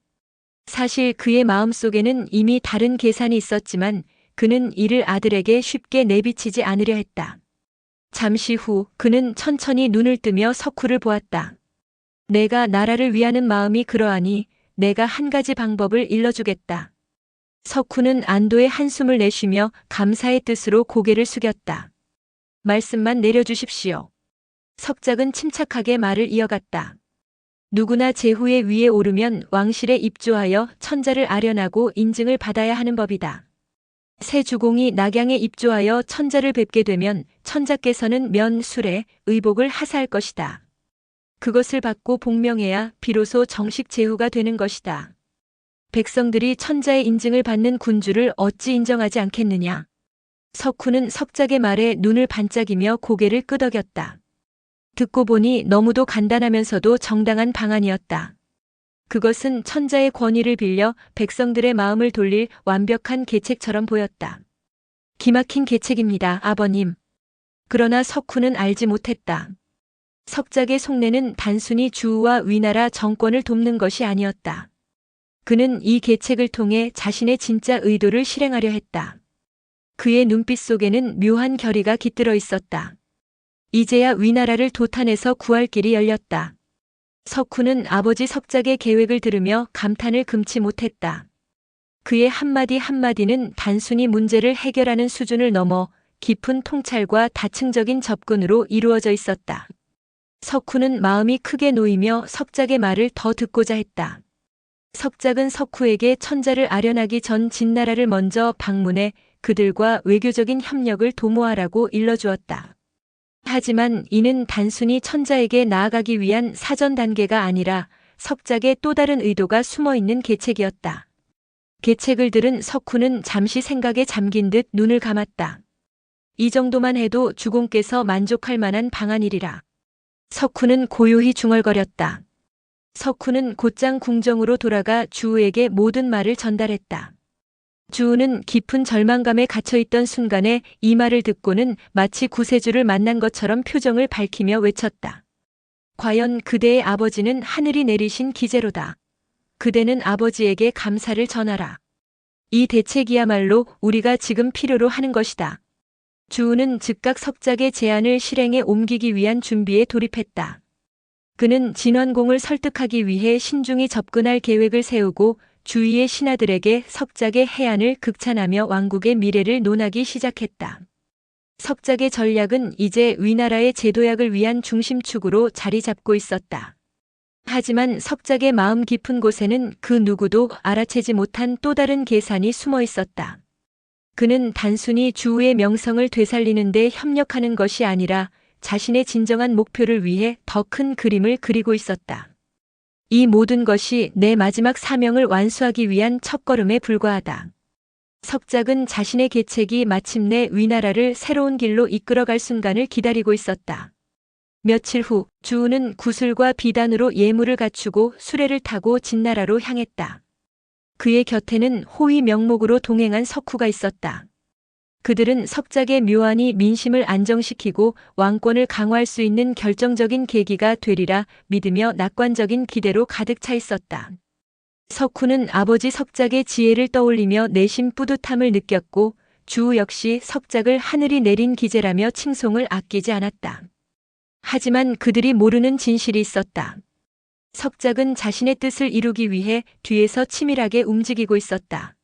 사실 그의 마음속에는 이미 다른 계산이 있었지만 그는 이를 아들에게 쉽게 내비치지 않으려 했다. 잠시 후 그는 천천히 눈을 뜨며 석후를 보았다. 내가 나라를 위하는 마음이 그러하니 내가 한 가지 방법을 일러주겠다. 석후는 안도의 한숨을 내쉬며 감사의 뜻으로 고개를 숙였다. 말씀만 내려주십시오. 석작은 침착하게 말을 이어갔다. 누구나 제후의 위에 오르면 왕실에 입조하여 천자를 아련하고 인증을 받아야 하는 법이다. 새 주공이 낙양에 입조하여 천자를 뵙게 되면 천자께서는 면, 술에 의복을 하사할 것이다. 그것을 받고 복명해야 비로소 정식 제후가 되는 것이다. 백성들이 천자의 인증을 받는 군주를 어찌 인정하지 않겠느냐. 석후는 석작의 말에 눈을 반짝이며 고개를 끄덕였다. 듣고 보니 너무도 간단하면서도 정당한 방안이었다. 그것은 천자의 권위를 빌려 백성들의 마음을 돌릴 완벽한 계책처럼 보였다. 기막힌 계책입니다, 아버님. 그러나 석후는 알지 못했다. 석작의 속내는 단순히 주우와 위나라 정권을 돕는 것이 아니었다. 그는 이 계책을 통해 자신의 진짜 의도를 실행하려 했다. 그의 눈빛 속에는 묘한 결의가 깃들어 있었다. 이제야 위나라를 도탄에서 구할 길이 열렸다. 석후는 아버지 석작의 계획을 들으며 감탄을 금치 못했다. 그의 한마디 한마디는 단순히 문제를 해결하는 수준을 넘어 깊은 통찰과 다층적인 접근으로 이루어져 있었다. 석후는 마음이 크게 놓이며 석작의 말을 더 듣고자 했다. 석작은 석후에게 천자를 아련하기 전 진나라를 먼저 방문해 그들과 외교적인 협력을 도모하라고 일러주었다. 하지만 이는 단순히 천자에게 나아가기 위한 사전 단계가 아니라 석작의 또 다른 의도가 숨어 있는 계책이었다. 계책을 들은 석훈은 잠시 생각에 잠긴 듯 눈을 감았다. 이 정도만 해도 주공께서 만족할 만한 방안이리라. 석훈은 고요히 중얼거렸다. 석훈은 곧장 궁정으로 돌아가 주우에게 모든 말을 전달했다. 주우는 깊은 절망감에 갇혀있던 순간에 이 말을 듣고는 마치 구세주를 만난 것처럼 표정을 밝히며 외쳤다. 과연 그대의 아버지는 하늘이 내리신 기재로다. 그대는 아버지에게 감사를 전하라. 이 대책이야말로 우리가 지금 필요로 하는 것이다. 주우는 즉각 석작의 제안을 실행에 옮기기 위한 준비에 돌입했다. 그는 진원공을 설득하기 위해 신중히 접근할 계획을 세우고 주위의 신하들에게 석작의 해안을 극찬하며 왕국의 미래를 논하기 시작했다. 석작의 전략은 이제 위나라의 제도약을 위한 중심축으로 자리 잡고 있었다. 하지만 석작의 마음 깊은 곳에는 그 누구도 알아채지 못한 또 다른 계산이 숨어 있었다. 그는 단순히 주우의 명성을 되살리는 데 협력하는 것이 아니라 자신의 진정한 목표를 위해 더 큰 그림을 그리고 있었다. 이 모든 것이 내 마지막 사명을 완수하기 위한 첫걸음에 불과하다. 석작은 자신의 계책이 마침내 위나라를 새로운 길로 이끌어갈 순간을 기다리고 있었다. 며칠 후 주우는 구슬과 비단으로 예물을 갖추고 수레를 타고 진나라로 향했다. 그의 곁에는 호위 명목으로 동행한 석후가 있었다. 그들은 석작의 묘안이 민심을 안정시키고 왕권을 강화할 수 있는 결정적인 계기가 되리라 믿으며 낙관적인 기대로 가득 차 있었다. 석후는 아버지 석작의 지혜를 떠올리며 내심 뿌듯함을 느꼈고 주우 역시 석작을 하늘이 내린 기재라며 칭송을 아끼지 않았다. 하지만 그들이 모르는 진실이 있었다. 석작은 자신의 뜻을 이루기 위해 뒤에서 치밀하게 움직이고 있었다.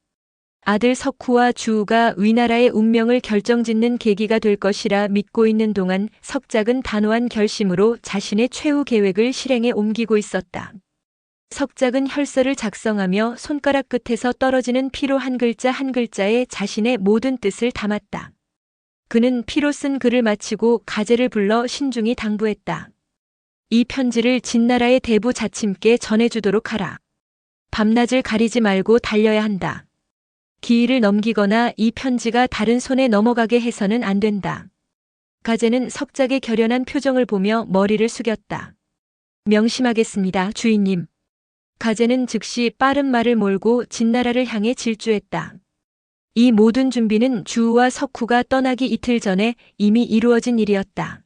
아들 석후와 주우가 위나라의 운명을 결정짓는 계기가 될 것이라 믿고 있는 동안 석작은 단호한 결심으로 자신의 최후 계획을 실행에 옮기고 있었다. 석작은 혈서를 작성하며 손가락 끝에서 떨어지는 피로 한 글자 한 글자에 자신의 모든 뜻을 담았다. 그는 피로 쓴 글을 마치고 가제를 불러 신중히 당부했다. 이 편지를 진나라의 대부 자침께 전해주도록 하라. 밤낮을 가리지 말고 달려야 한다. 기일을 넘기거나 이 편지가 다른 손에 넘어가게 해서는 안 된다. 가제는 석작의 결연한 표정을 보며 머리를 숙였다. 명심하겠습니다, 주인님. 가제는 즉시 빠른 말을 몰고 진나라를 향해 질주했다. 이 모든 준비는 주우와 석후가 떠나기 이틀 전에 이미 이루어진 일이었다.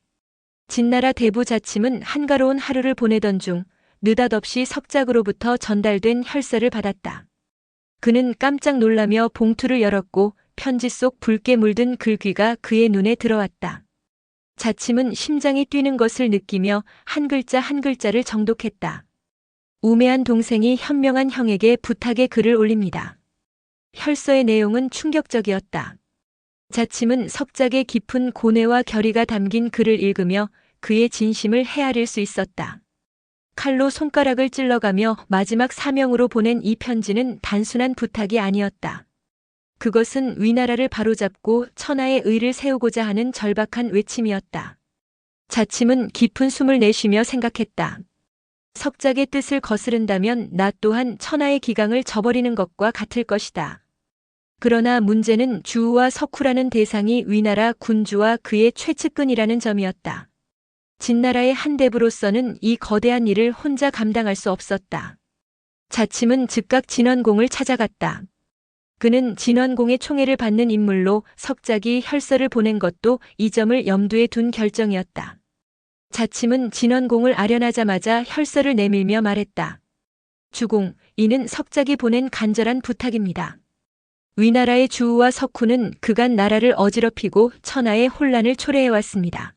진나라 대부 자침은 한가로운 하루를 보내던 중 느닷없이 석작으로부터 전달된 혈서를 받았다. 그는 깜짝 놀라며 봉투를 열었고 편지 속 붉게 물든 글귀가 그의 눈에 들어왔다. 자침은 심장이 뛰는 것을 느끼며 한 글자 한 글자를 정독했다. 우매한 동생이 현명한 형에게 부탁의 글을 올립니다. 혈서의 내용은 충격적이었다. 자침은 석작의 깊은 고뇌와 결의가 담긴 글을 읽으며 그의 진심을 헤아릴 수 있었다. 칼로 손가락을 찔러가며 마지막 사명으로 보낸 이 편지는 단순한 부탁이 아니었다. 그것은 위나라를 바로잡고 천하의 의를 세우고자 하는 절박한 외침이었다. 자침은 깊은 숨을 내쉬며 생각했다. 석작의 뜻을 거스른다면 나 또한 천하의 기강을 저버리는 것과 같을 것이다. 그러나 문제는 주우와 석후라는 대상이 위나라 군주와 그의 최측근이라는 점이었다. 진나라의 한 대부로서는 이 거대한 일을 혼자 감당할 수 없었다. 자침은 즉각 진원공을 찾아갔다. 그는 진원공의 총애를 받는 인물로 석작이 혈서를 보낸 것도 이 점을 염두에 둔 결정이었다. 자침은 진원공을 아련하자마자 혈서를 내밀며 말했다. 주공, 이는 석작이 보낸 간절한 부탁입니다. 위나라의 주우와 석후는 그간 나라를 어지럽히고 천하의 혼란을 초래해왔습니다.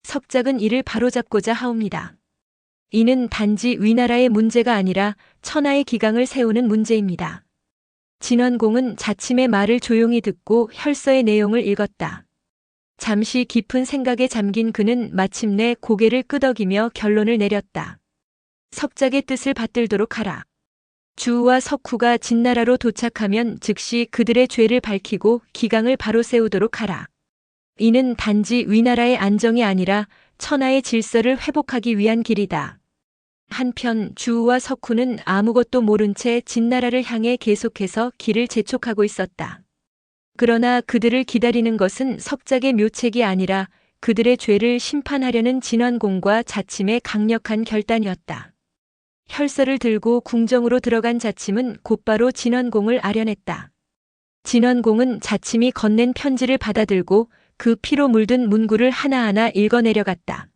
석작은 이를 바로잡고자 하옵니다. 이는 단지 위나라의 문제가 아니라 천하의 기강을 세우는 문제입니다. 진원공은 자침의 말을 조용히 듣고 혈서의 내용을 읽었다. 잠시 깊은 생각에 잠긴 그는 마침내 고개를 끄덕이며 결론을 내렸다. 석작의 뜻을 받들도록 하라. 주우와 석후가 진나라로 도착하면 즉시 그들의 죄를 밝히고 기강을 바로 세우도록 하라. 이는 단지 위나라의 안정이 아니라 천하의 질서를 회복하기 위한 길이다. 한편 주우와 석훈은 아무것도 모른 채 진나라를 향해 계속해서 길을 재촉하고 있었다. 그러나 그들을 기다리는 것은 석작의 묘책이 아니라 그들의 죄를 심판하려는 진원공과 자침의 강력한 결단이었다. 혈서를 들고 궁정으로 들어간 자침은 곧바로 진원공을 아련했다. 진원공은 자침이 건넨 편지를 받아들고 그 피로 물든 문구를 하나하나 읽어내려갔다.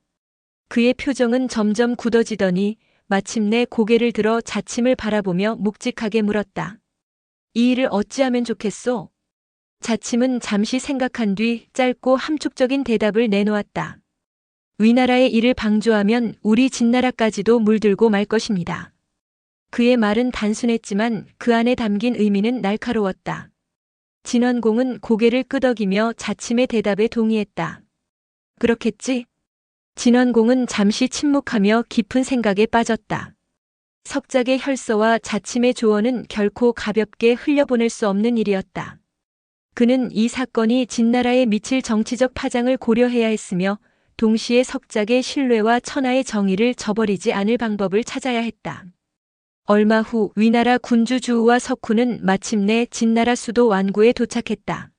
그의 표정은 점점 굳어지더니 마침내 고개를 들어 자침을 바라보며 묵직하게 물었다. 이 일을 어찌하면 좋겠소? 자침은 잠시 생각한 뒤 짧고 함축적인 대답을 내놓았다. 위나라의 일을 방조하면 우리 진나라까지도 물들고 말 것입니다. 그의 말은 단순했지만 그 안에 담긴 의미는 날카로웠다. 진원공은 고개를 끄덕이며 자침의 대답에 동의했다. 그렇겠지? 진원공은 잠시 침묵하며 깊은 생각에 빠졌다. 석작의 혈서와 자침의 조언은 결코 가볍게 흘려보낼 수 없는 일이었다. 그는 이 사건이 진나라에 미칠 정치적 파장을 고려해야 했으며 동시에 석작의 신뢰와 천하의 정의를 저버리지 않을 방법을 찾아야 했다. 얼마 후 위나라 군주 주우와 석훈은 마침내 진나라 수도 완구에 도착했다.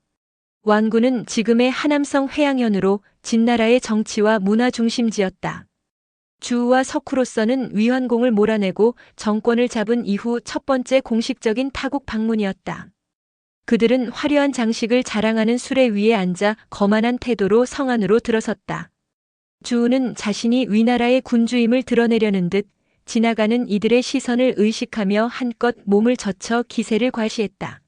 완구는 지금의 하남성 회양현으로 진나라의 정치와 문화 중심지였다. 주우와 석후로서는 위환공을 몰아내고 정권을 잡은 이후 첫 번째 공식적인 타국 방문이었다. 그들은 화려한 장식을 자랑하는 수레 위에 앉아 거만한 태도로 성 안으로 들어섰다. 주우는 자신이 위나라의 군주임을 드러내려는 듯 지나가는 이들의 시선을 의식하며 한껏 몸을 젖혀 기세를 과시했다.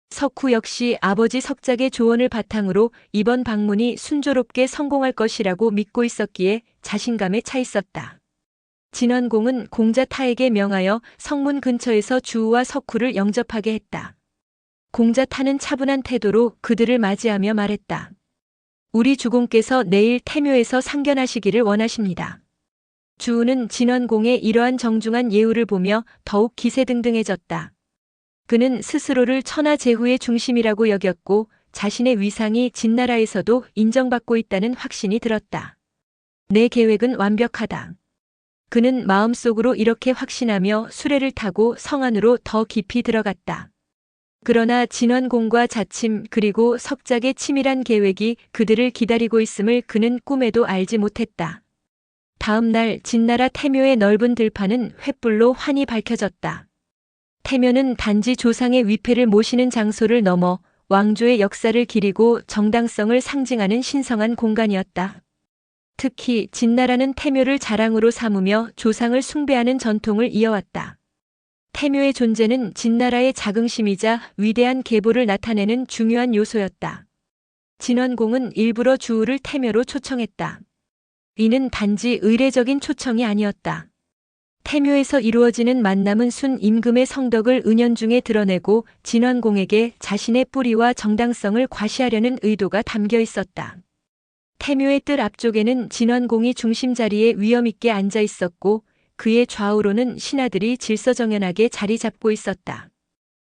석후 역시 아버지 석작의 조언을 바탕으로 이번 방문이 순조롭게 성공할 것이라고 믿고 있었기에 자신감에 차 있었다. 진원공은 공자타에게 명하여 성문 근처에서 주우와 석후를 영접하게 했다. 공자타는 차분한 태도로 그들을 맞이하며 말했다. 우리 주공께서 내일 태묘에서 상견하시기를 원하십니다. 주우는 진원공의 이러한 정중한 예우를 보며 더욱 기세등등해졌다. 그는 스스로를 천하제후의 중심이라고 여겼고 자신의 위상이 진나라에서도 인정받고 있다는 확신이 들었다. 내 계획은 완벽하다. 그는 마음속으로 이렇게 확신하며 수레를 타고 성 안으로 더 깊이 들어갔다. 그러나 진원공과 자침 그리고 석작의 치밀한 계획이 그들을 기다리고 있음을 그는 꿈에도 알지 못했다. 다음 날 진나라 태묘의 넓은 들판은 횃불로 환히 밝혀졌다. 태묘는 단지 조상의 위패를 모시는 장소를 넘어 왕조의 역사를 기리고 정당성을 상징하는 신성한 공간이었다. 특히 진나라는 태묘를 자랑으로 삼으며 조상을 숭배하는 전통을 이어왔다. 태묘의 존재는 진나라의 자긍심이자 위대한 계보를 나타내는 중요한 요소였다. 진원공은 일부러 주우를 태묘로 초청했다. 이는 단지 의례적인 초청이 아니었다. 태묘에서 이루어지는 만남은 순 임금의 성덕을 은연중에 드러내고 진원공에게 자신의 뿌리와 정당성을 과시하려는 의도가 담겨 있었다. 태묘의 뜰 앞쪽에는 진원공이 중심 자리에 위엄 있게 앉아 있었고 그의 좌우로는 신하들이 질서정연하게 자리 잡고 있었다.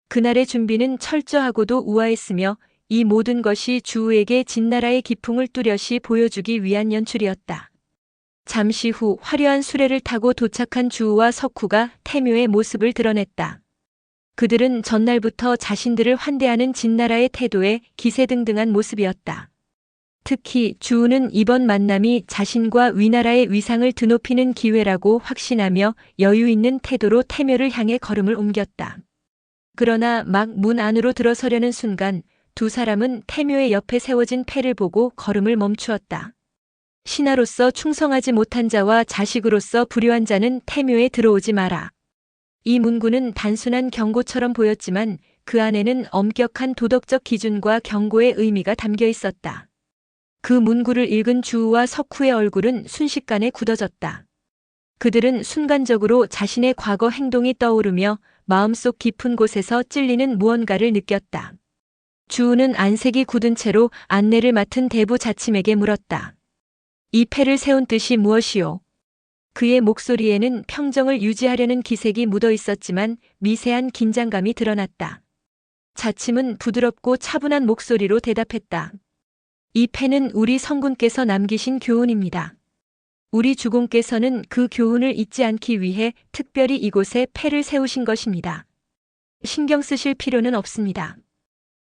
그날의 준비는 철저하고도 우아했으며 이 모든 것이 주우에게 진나라의 기풍을 뚜렷이 보여주기 위한 연출이었다. 잠시 후 화려한 수레를 타고 도착한 주우와 석후가 태묘의 모습을 드러냈다. 그들은 전날부터 자신들을 환대하는 진나라의 태도에 기세등등한 모습이었다. 특히 주우는 이번 만남이 자신과 위나라의 위상을 드높이는 기회라고 확신하며 여유 있는 태도로 태묘를 향해 걸음을 옮겼다. 그러나 막 문 안으로 들어서려는 순간 두 사람은 태묘의 옆에 세워진 패를 보고 걸음을 멈추었다. 신하로서 충성하지 못한 자와 자식으로서 불효한 자는 태묘에 들어오지 마라. 이 문구는 단순한 경고처럼 보였지만 그 안에는 엄격한 도덕적 기준과 경고의 의미가 담겨 있었다. 그 문구를 읽은 주우와 석후의 얼굴은 순식간에 굳어졌다. 그들은 순간적으로 자신의 과거 행동이 떠오르며 마음속 깊은 곳에서 찔리는 무언가를 느꼈다. 주우는 안색이 굳은 채로 안내를 맡은 대부 자침에게 물었다. 이 패를 세운 뜻이 무엇이오? 그의 목소리에는 평정을 유지하려는 기색이 묻어 있었지만 미세한 긴장감이 드러났다. 자침은 부드럽고 차분한 목소리로 대답했다. 이 패는 우리 성군께서 남기신 교훈입니다. 우리 주공께서는 그 교훈을 잊지 않기 위해 특별히 이곳에 패를 세우신 것입니다. 신경 쓰실 필요는 없습니다.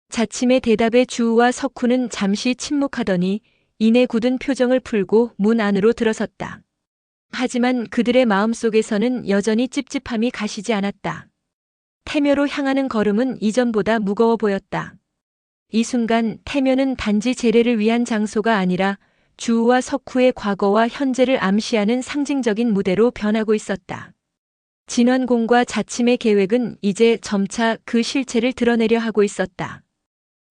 자침의 대답에 주우와 석훈은 잠시 침묵하더니 이내 굳은 표정을 풀고 문 안으로 들어섰다. 하지만 그들의 마음속에서는 여전히 찝찝함이 가시지 않았다. 태묘로 향하는 걸음은 이전보다 무거워 보였다. 이 순간 태묘는 단지 제례를 위한 장소가 아니라 주우와 석후의 과거와 현재를 암시하는 상징적인 무대로 변하고 있었다. 진원공과 자침의 계획은 이제 점차 그 실체를 드러내려 하고 있었다.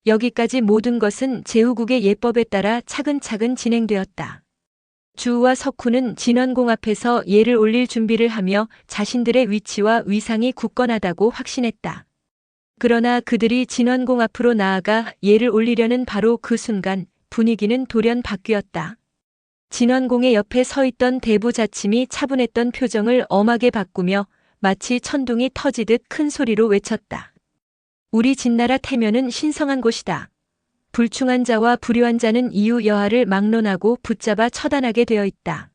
여기까지 모든 것은 제후국의 예법에 따라 차근차근 진행되었다. 주우와 석후는 진원공 앞에서 예를 올릴 준비를 하며 자신들의 위치와 위상이 굳건하다고 확신했다. 그러나 그들이 진원공 앞으로 나아가 예를 올리려는 바로 그 순간 분위기는 돌연 바뀌었다. 진원공의 옆에 서 있던 대부자침이 차분했던 표정을 엄하게 바꾸며 마치 천둥이 터지듯 큰 소리로 외쳤다. 우리 진나라 태면은 신성한 곳이다. 불충한 자와 불효한 자는 이유 여하를 막론하고 붙잡아 처단하게 되어 있다.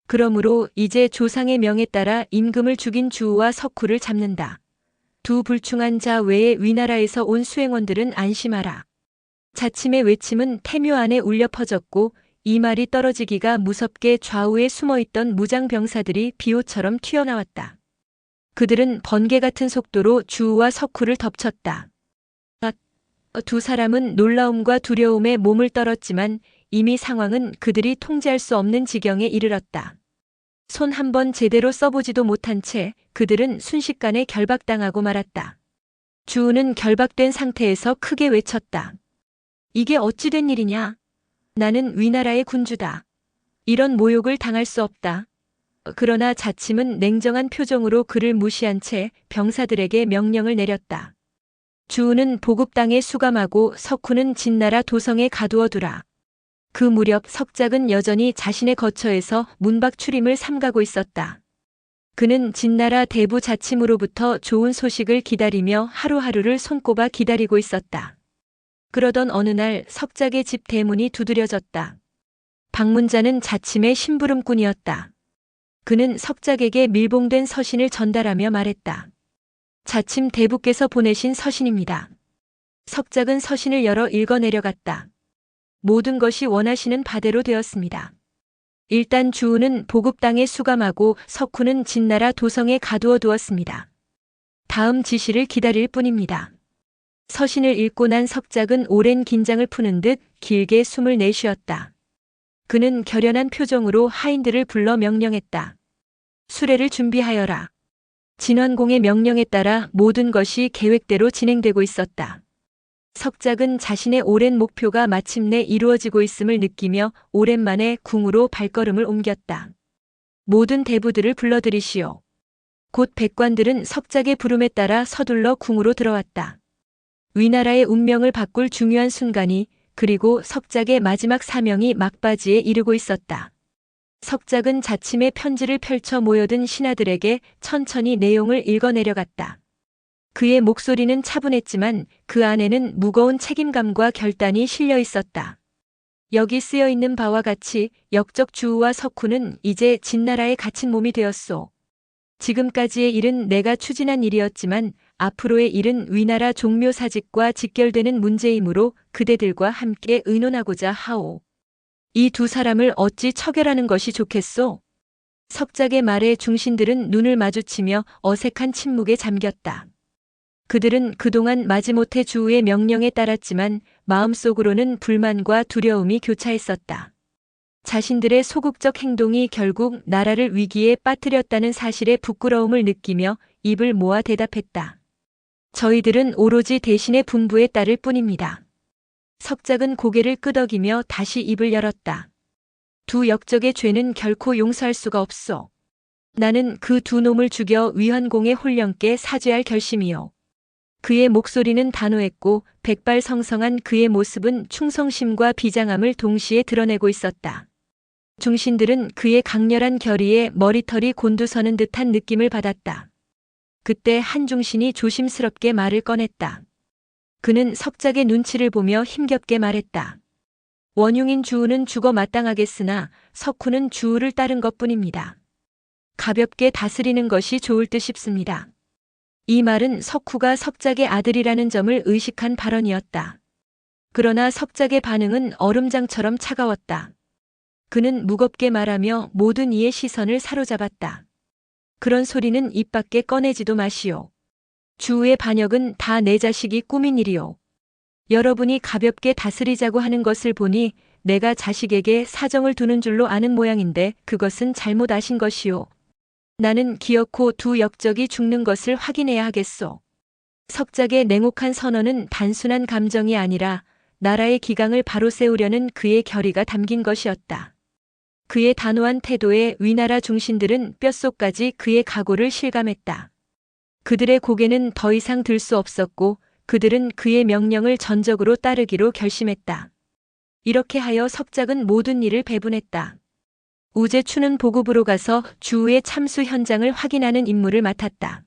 그러므로 이제 조상의 명에 따라 임금을 죽인 주우와 석후를 잡는다. 두 불충한 자 외에 위나라에서 온 수행원들은 안심하라. 자침의 외침은 태묘 안에 울려 퍼졌고 이 말이 떨어지기가 무섭게 좌우에 숨어있던 무장병사들이 비호처럼 튀어나왔다. 그들은 번개 같은 속도로 주우와 석후를 덮쳤다. 두 사람은 놀라움과 두려움에 몸을 떨었지만 이미 상황은 그들이 통제할 수 없는 지경에 이르렀다. 손 한 번 제대로 써보지도 못한 채 그들은 순식간에 결박당하고 말았다. 주우는 결박된 상태에서 크게 외쳤다. 이게 어찌 된 일이냐? 나는 위나라의 군주다. 이런 모욕을 당할 수 없다. 그러나 자침은 냉정한 표정으로 그를 무시한 채 병사들에게 명령을 내렸다. 주우는 보급당에 수감하고 석후는 진나라 도성에 가두어 두라. 그 무렵 석작은 여전히 자신의 거처에서 문밖 출임을 삼가고 있었다. 그는 진나라 대부 자침으로부터 좋은 소식을 기다리며 하루하루를 손꼽아 기다리고 있었다. 그러던 어느 날 석작의 집 대문이 두드려졌다. 방문자는 자침의 심부름꾼이었다. 그는 석작에게 밀봉된 서신을 전달하며 말했다. 자침 대부께서 보내신 서신입니다. 석작은 서신을 열어 읽어내려갔다. 모든 것이 원하시는 바대로 되었습니다. 일단 주우는 보급당에 수감하고 석후는 진나라 도성에 가두어 두었습니다. 다음 지시를 기다릴 뿐입니다. 서신을 읽고 난 석작은 오랜 긴장을 푸는 듯 길게 숨을 내쉬었다. 그는 결연한 표정으로 하인들을 불러 명령했다. 수레를 준비하여라. 진원공의 명령에 따라 모든 것이 계획대로 진행되고 있었다. 석작은 자신의 오랜 목표가 마침내 이루어지고 있음을 느끼며 오랜만에 궁으로 발걸음을 옮겼다. 모든 대부들을 불러들이시오. 곧 백관들은 석작의 부름에 따라 서둘러 궁으로 들어왔다. 위나라의 운명을 바꿀 중요한 순간이 그리고 석작의 마지막 사명이 막바지에 이르고 있었다. 석작은 자침의 편지를 펼쳐 모여든 신하들에게 천천히 내용을 읽어내려갔다. 그의 목소리는 차분했지만 그 안에는 무거운 책임감과 결단이 실려 있었다. 여기 쓰여 있는 바와 같이 역적 주우와 석후는 이제 진나라에 갇힌 몸이 되었소. 지금까지의 일은 내가 추진한 일이었지만 앞으로의 일은 위나라 종묘사직과 직결되는 문제이므로 그대들과 함께 의논하고자 하오. 이 두 사람을 어찌 처결하는 것이 좋겠소? 석작의 말에 중신들은 눈을 마주치며 어색한 침묵에 잠겼다. 그들은 그동안 마지못해 주우의 명령에 따랐지만 마음속으로는 불만과 두려움이 교차했었다. 자신들의 소극적 행동이 결국 나라를 위기에 빠뜨렸다는 사실에 부끄러움을 느끼며 입을 모아 대답했다. 저희들은 오로지 대신의 분부에 따를 뿐입니다. 석작은 고개를 끄덕이며 다시 입을 열었다. 두 역적의 죄는 결코 용서할 수가 없소. 나는 그 두 놈을 죽여 위헌공의 홀령께 사죄할 결심이요. 그의 목소리는 단호했고 백발성성한 그의 모습은 충성심과 비장함을 동시에 드러내고 있었다. 중신들은 그의 강렬한 결의에 머리털이 곤두서는 듯한 느낌을 받았다. 그때 한 중신이 조심스럽게 말을 꺼냈다. 그는 석작의 눈치를 보며 힘겹게 말했다. 원흉인 주우는 죽어 마땅하겠으나 석후는 주우를 따른 것뿐입니다. 가볍게 다스리는 것이 좋을 듯 싶습니다. 이 말은 석후가 석작의 아들이라는 점을 의식한 발언이었다. 그러나 석작의 반응은 얼음장처럼 차가웠다. 그는 무겁게 말하며 모든 이의 시선을 사로잡았다. 그런 소리는 입 밖에 꺼내지도 마시오. 주우의 반역은 다 내 자식이 꾸민 일이오. 여러분이 가볍게 다스리자고 하는 것을 보니 내가 자식에게 사정을 두는 줄로 아는 모양인데 그것은 잘못 아신 것이오. 나는 기어코 두 역적이 죽는 것을 확인해야 하겠소. 석작의 냉혹한 선언은 단순한 감정이 아니라 나라의 기강을 바로 세우려는 그의 결의가 담긴 것이었다. 그의 단호한 태도에 위나라 중신들은 뼛속까지 그의 각오를 실감했다. 그들의 고개는 더 이상 들 수 없었고 그들은 그의 명령을 전적으로 따르기로 결심했다. 이렇게 하여 석작은 모든 일을 배분했다. 우제추는 보급으로 가서 주우의 참수 현장을 확인하는 임무를 맡았다.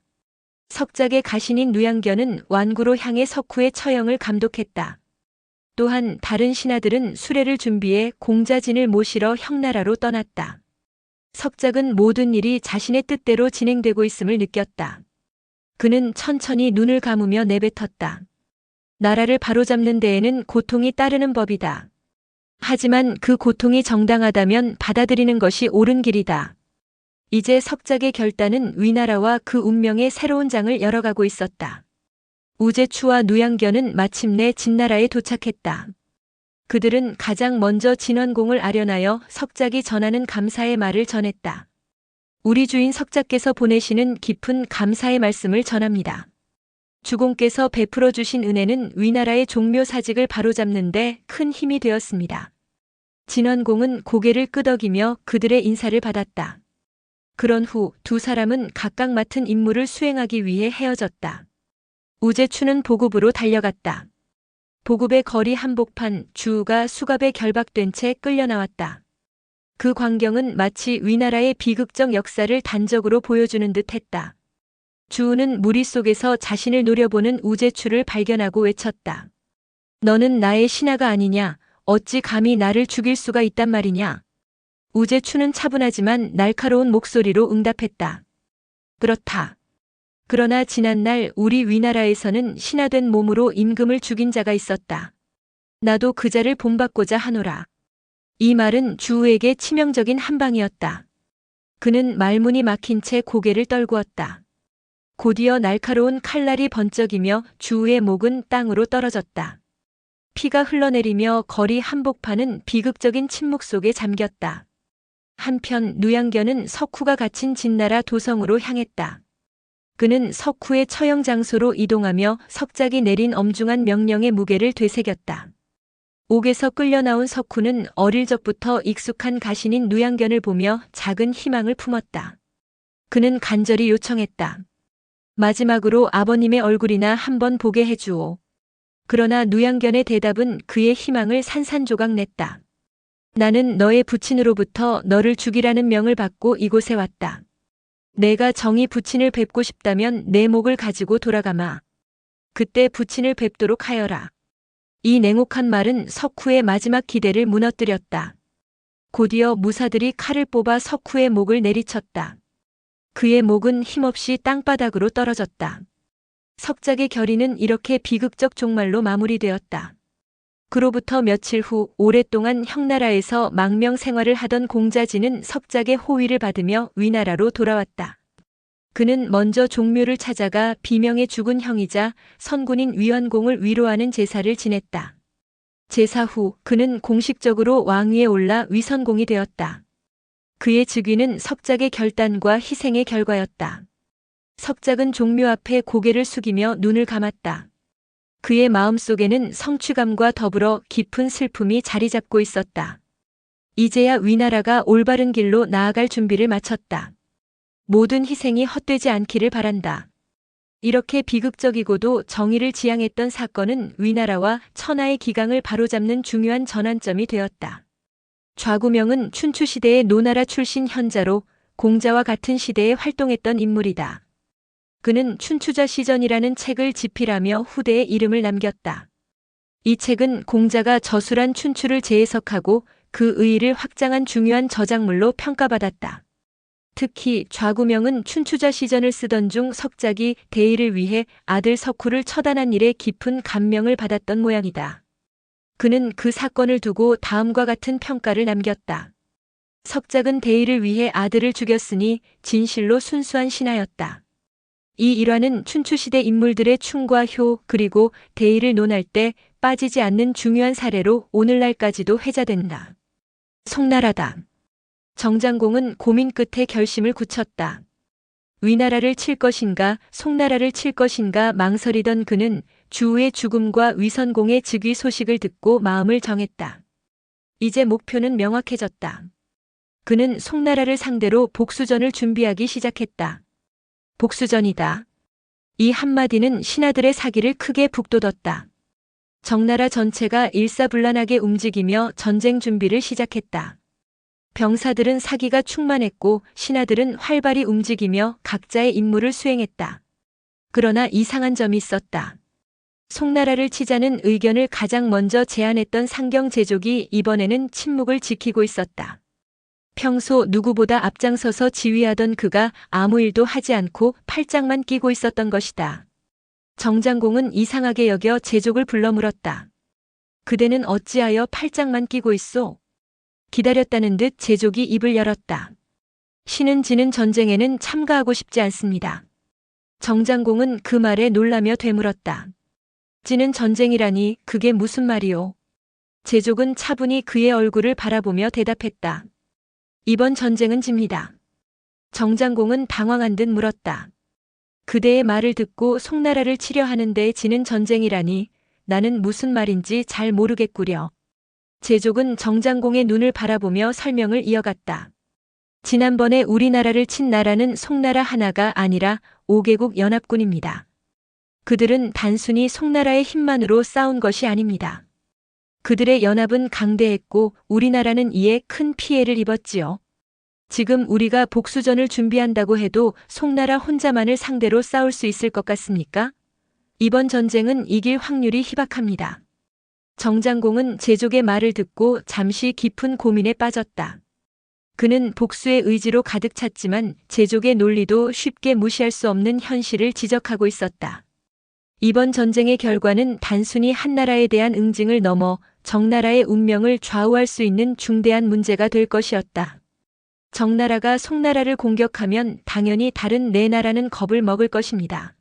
석작의 가신인 누양견은 완구로 향해 석후의 처형을 감독했다. 또한 다른 신하들은 수레를 준비해 공자진을 모시러 형나라로 떠났다. 석작은 모든 일이 자신의 뜻대로 진행되고 있음을 느꼈다. 그는 천천히 눈을 감으며 내뱉었다. 나라를 바로잡는 데에는 고통이 따르는 법이다. 하지만 그 고통이 정당하다면 받아들이는 것이 옳은 길이다. 이제 석작의 결단은 위나라와 그 운명의 새로운 장을 열어가고 있었다. 우제추와 누양견은 마침내 진나라에 도착했다. 그들은 가장 먼저 진원공을 아련하여 석작이 전하는 감사의 말을 전했다. 우리 주인 석작께서 보내시는 깊은 감사의 말씀을 전합니다. 주공께서 베풀어 주신 은혜는 위나라의 종묘 사직을 바로잡는 데 큰 힘이 되었습니다. 진원공은 고개를 끄덕이며 그들의 인사를 받았다. 그런 후 두 사람은 각각 맡은 임무를 수행하기 위해 헤어졌다. 우제추는 보급으로 달려갔다. 보급의 거리 한복판 주우가 수갑에 결박된 채 끌려 나왔다. 그 광경은 마치 위나라의 비극적 역사를 단적으로 보여주는 듯 했다. 주우는 무리 속에서 자신을 노려보는 우제추를 발견하고 외쳤다. 너는 나의 신하가 아니냐? 어찌 감히 나를 죽일 수가 있단 말이냐? 우제추는 차분하지만 날카로운 목소리로 응답했다. 그렇다. 그러나 지난날 우리 위나라에서는 신하된 몸으로 임금을 죽인 자가 있었다. 나도 그 자를 본받고자 하노라. 이 말은 주우에게 치명적인 한방이었다. 그는 말문이 막힌 채 고개를 떨구었다. 곧이어 날카로운 칼날이 번쩍이며 주우의 목은 땅으로 떨어졌다. 피가 흘러내리며 거리 한복판은 비극적인 침묵 속에 잠겼다. 한편 누양견은 석후가 갇힌 진나라 도성으로 향했다. 그는 석후의 처형 장소로 이동하며 석작이 내린 엄중한 명령의 무게를 되새겼다. 옥에서 끌려 나온 석후는 어릴 적부터 익숙한 가신인 누양견을 보며 작은 희망을 품었다. 그는 간절히 요청했다. 마지막으로 아버님의 얼굴이나 한번 보게 해주오. 그러나 누양견의 대답은 그의 희망을 산산조각 냈다. 나는 너의 부친으로부터 너를 죽이라는 명을 받고 이곳에 왔다. 내가 정의 부친을 뵙고 싶다면 내 목을 가지고 돌아가마. 그때 부친을 뵙도록 하여라. 이 냉혹한 말은 석후의 마지막 기대를 무너뜨렸다. 곧이어 무사들이 칼을 뽑아 석후의 목을 내리쳤다. 그의 목은 힘없이 땅바닥으로 떨어졌다. 석작의 결의는 이렇게 비극적 종말로 마무리되었다. 그로부터 며칠 후 오랫동안 형나라에서 망명 생활을 하던 공자진은 석작의 호위를 받으며 위나라로 돌아왔다. 그는 먼저 종묘를 찾아가 비명의 죽은 형이자 선군인 위원공을 위로하는 제사를 지냈다. 제사 후 그는 공식적으로 왕위에 올라 위선공이 되었다. 그의 즉위는 석작의 결단과 희생의 결과였다. 석작은 종묘 앞에 고개를 숙이며 눈을 감았다. 그의 마음속에는 성취감과 더불어 깊은 슬픔이 자리 잡고 있었다. 이제야 위나라가 올바른 길로 나아갈 준비를 마쳤다. 모든 희생이 헛되지 않기를 바란다. 이렇게 비극적이고도 정의를 지향했던 사건은 위나라와 천하의 기강을 바로잡는 중요한 전환점이 되었다. 좌구명은 춘추시대의 노나라 출신 현자로 공자와 같은 시대에 활동했던 인물이다. 그는 춘추자 시전이라는 책을 집필하며 후대에 이름을 남겼다. 이 책은 공자가 저술한 춘추를 재해석하고 그 의의를 확장한 중요한 저작물로 평가받았다. 특히 좌구명은 춘추자 시전을 쓰던 중 석작이 대의를 위해 아들 석후를 처단한 일에 깊은 감명을 받았던 모양이다. 그는 그 사건을 두고 다음과 같은 평가를 남겼다. 석작은 대의를 위해 아들을 죽였으니 진실로 순수한 신하였다. 이 일화는 춘추시대 인물들의 충과 효 그리고 대의를 논할 때 빠지지 않는 중요한 사례로 오늘날까지도 회자된다. 송나라다. 정장공은 고민 끝에 결심을 굳혔다. 위나라를 칠 것인가 송나라를 칠 것인가 망설이던 그는 주우의 죽음과 위선공의 즉위 소식을 듣고 마음을 정했다. 이제 목표는 명확해졌다. 그는 송나라를 상대로 복수전을 준비하기 시작했다. 복수전이다. 이 한마디는 신하들의 사기를 크게 북돋웠다. 정나라 전체가 일사불란하게 움직이며 전쟁 준비를 시작했다. 병사들은 사기가 충만했고 신하들은 활발히 움직이며 각자의 임무를 수행했다. 그러나 이상한 점이 있었다. 송나라를 치자는 의견을 가장 먼저 제안했던 상경제족이 이번에는 침묵을 지키고 있었다. 평소 누구보다 앞장서서 지휘하던 그가 아무 일도 하지 않고 팔짱만 끼고 있었던 것이다. 정장공은 이상하게 여겨 제족을 불러 물었다. 그대는 어찌하여 팔짱만 끼고 있소? 기다렸다는 듯 제족이 입을 열었다. 신은 지는 전쟁에는 참가하고 싶지 않습니다. 정장공은 그 말에 놀라며 되물었다. 지는 전쟁이라니 그게 무슨 말이오? 제족은 차분히 그의 얼굴을 바라보며 대답했다. 이번 전쟁은 집니다. 정장공은 당황한 듯 물었다. 그대의 말을 듣고 송나라를 치려 하는데 지는 전쟁이라니 나는 무슨 말인지 잘 모르겠구려. 제족은 정장공의 눈을 바라보며 설명을 이어갔다. 지난번에 우리나라를 친 나라는 송나라 하나가 아니라 5개국 연합군입니다. 그들은 단순히 송나라의 힘만으로 싸운 것이 아닙니다. 그들의 연합은 강대했고 우리나라는 이에 큰 피해를 입었지요. 지금 우리가 복수전을 준비한다고 해도 송나라 혼자만을 상대로 싸울 수 있을 것 같습니까? 이번 전쟁은 이길 확률이 희박합니다. 정장공은 제족의 말을 듣고 잠시 깊은 고민에 빠졌다. 그는 복수의 의지로 가득 찼지만 제족의 논리도 쉽게 무시할 수 없는 현실을 지적하고 있었다. 이번 전쟁의 결과는 단순히 한 나라에 대한 응징을 넘어 정나라의 운명을 좌우할 수 있는 중대한 문제가 될 것이었다. 정나라가 송나라를 공격하면 당연히 다른 네 나라는 겁을 먹을 것입니다.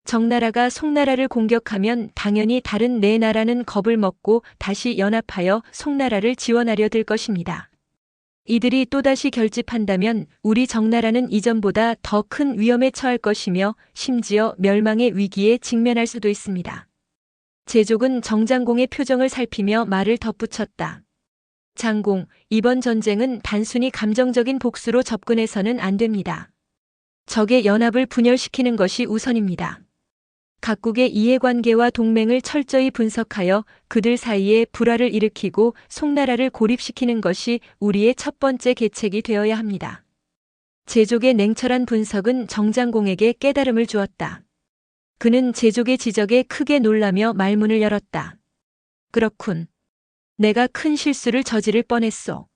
정나라가 송나라를 공격하면 당연히 다른 네 나라는 겁을 먹고 다시 연합하여 송나라를 지원하려 들 것입니다. 이들이 또다시 결집한다면 우리 정나라는 이전보다 더 큰 위험에 처할 것이며 심지어 멸망의 위기에 직면할 수도 있습니다. 제족은 정장공의 표정을 살피며 말을 덧붙였다. 장공, 이번 전쟁은 단순히 감정적인 복수로 접근해서는 안 됩니다. 적의 연합을 분열시키는 것이 우선입니다. 각국의 이해관계와 동맹을 철저히 분석하여 그들 사이에 불화를 일으키고 송나라를 고립시키는 것이 우리의 첫 번째 계책이 되어야 합니다. 제족의 냉철한 분석은 정장공에게 깨달음을 주었다. 그는 제족의 지적에 크게 놀라며 말문을 열었다. 그렇군. 내가 큰 실수를 저지를 뻔했소.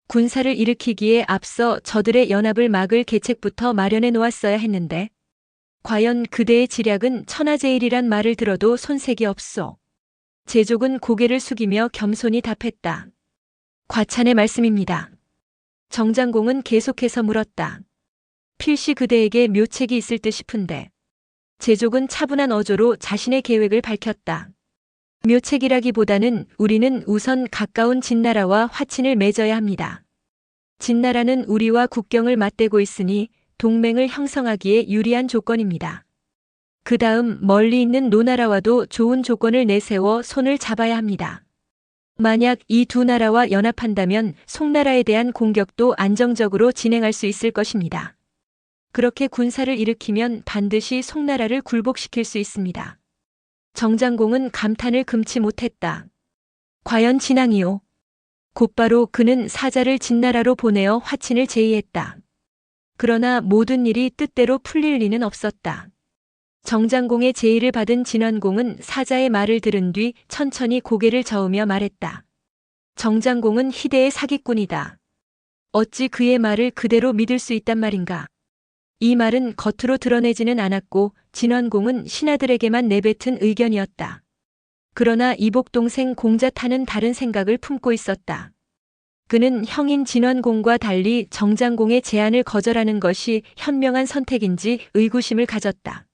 군사를 일으키기에 앞서 저들의 연합을 막을 계책부터 마련해 놓았어야 했는데 과연 그대의 지략은 천하제일이란 말을 들어도 손색이 없소. 제족은 고개를 숙이며 겸손히 답했다. 과찬의 말씀입니다. 정장공은 계속해서 물었다. 필시 그대에게 묘책이 있을 듯 싶은데. 제족은 차분한 어조로 자신의 계획을 밝혔다. 묘책이라기보다는 우리는 우선 가까운 진나라와 화친을 맺어야 합니다. 진나라는 우리와 국경을 맞대고 있으니 동맹을 형성하기에 유리한 조건입니다. 그 다음 멀리 있는 노나라와도 좋은 조건을 내세워 손을 잡아야 합니다. 만약 이 두 나라와 연합한다면 송나라에 대한 공격도 안정적으로 진행할 수 있을 것입니다. 그렇게 군사를 일으키면 반드시 송나라를 굴복시킬 수 있습니다. 정장공은 감탄을 금치 못했다. 과연 진앙이요? 곧바로 그는 사자를 진나라로 보내어 화친을 제의했다. 그러나 모든 일이 뜻대로 풀릴 리는 없었다. 정장공의 제의를 받은 진원공은 사자의 말을 들은 뒤 천천히 고개를 저으며 말했다. 정장공은 희대의 사기꾼이다. 어찌 그의 말을 그대로 믿을 수 있단 말인가? 이 말은 겉으로 드러내지는 않았고 진원공은 신하들에게만 내뱉은 의견이었다. 그러나 이복 동생 공자타는 다른 생각을 품고 있었다. 그는 형인 진원공과 달리 정장공의 제안을 거절하는 것이 현명한 선택인지 의구심을 가졌다.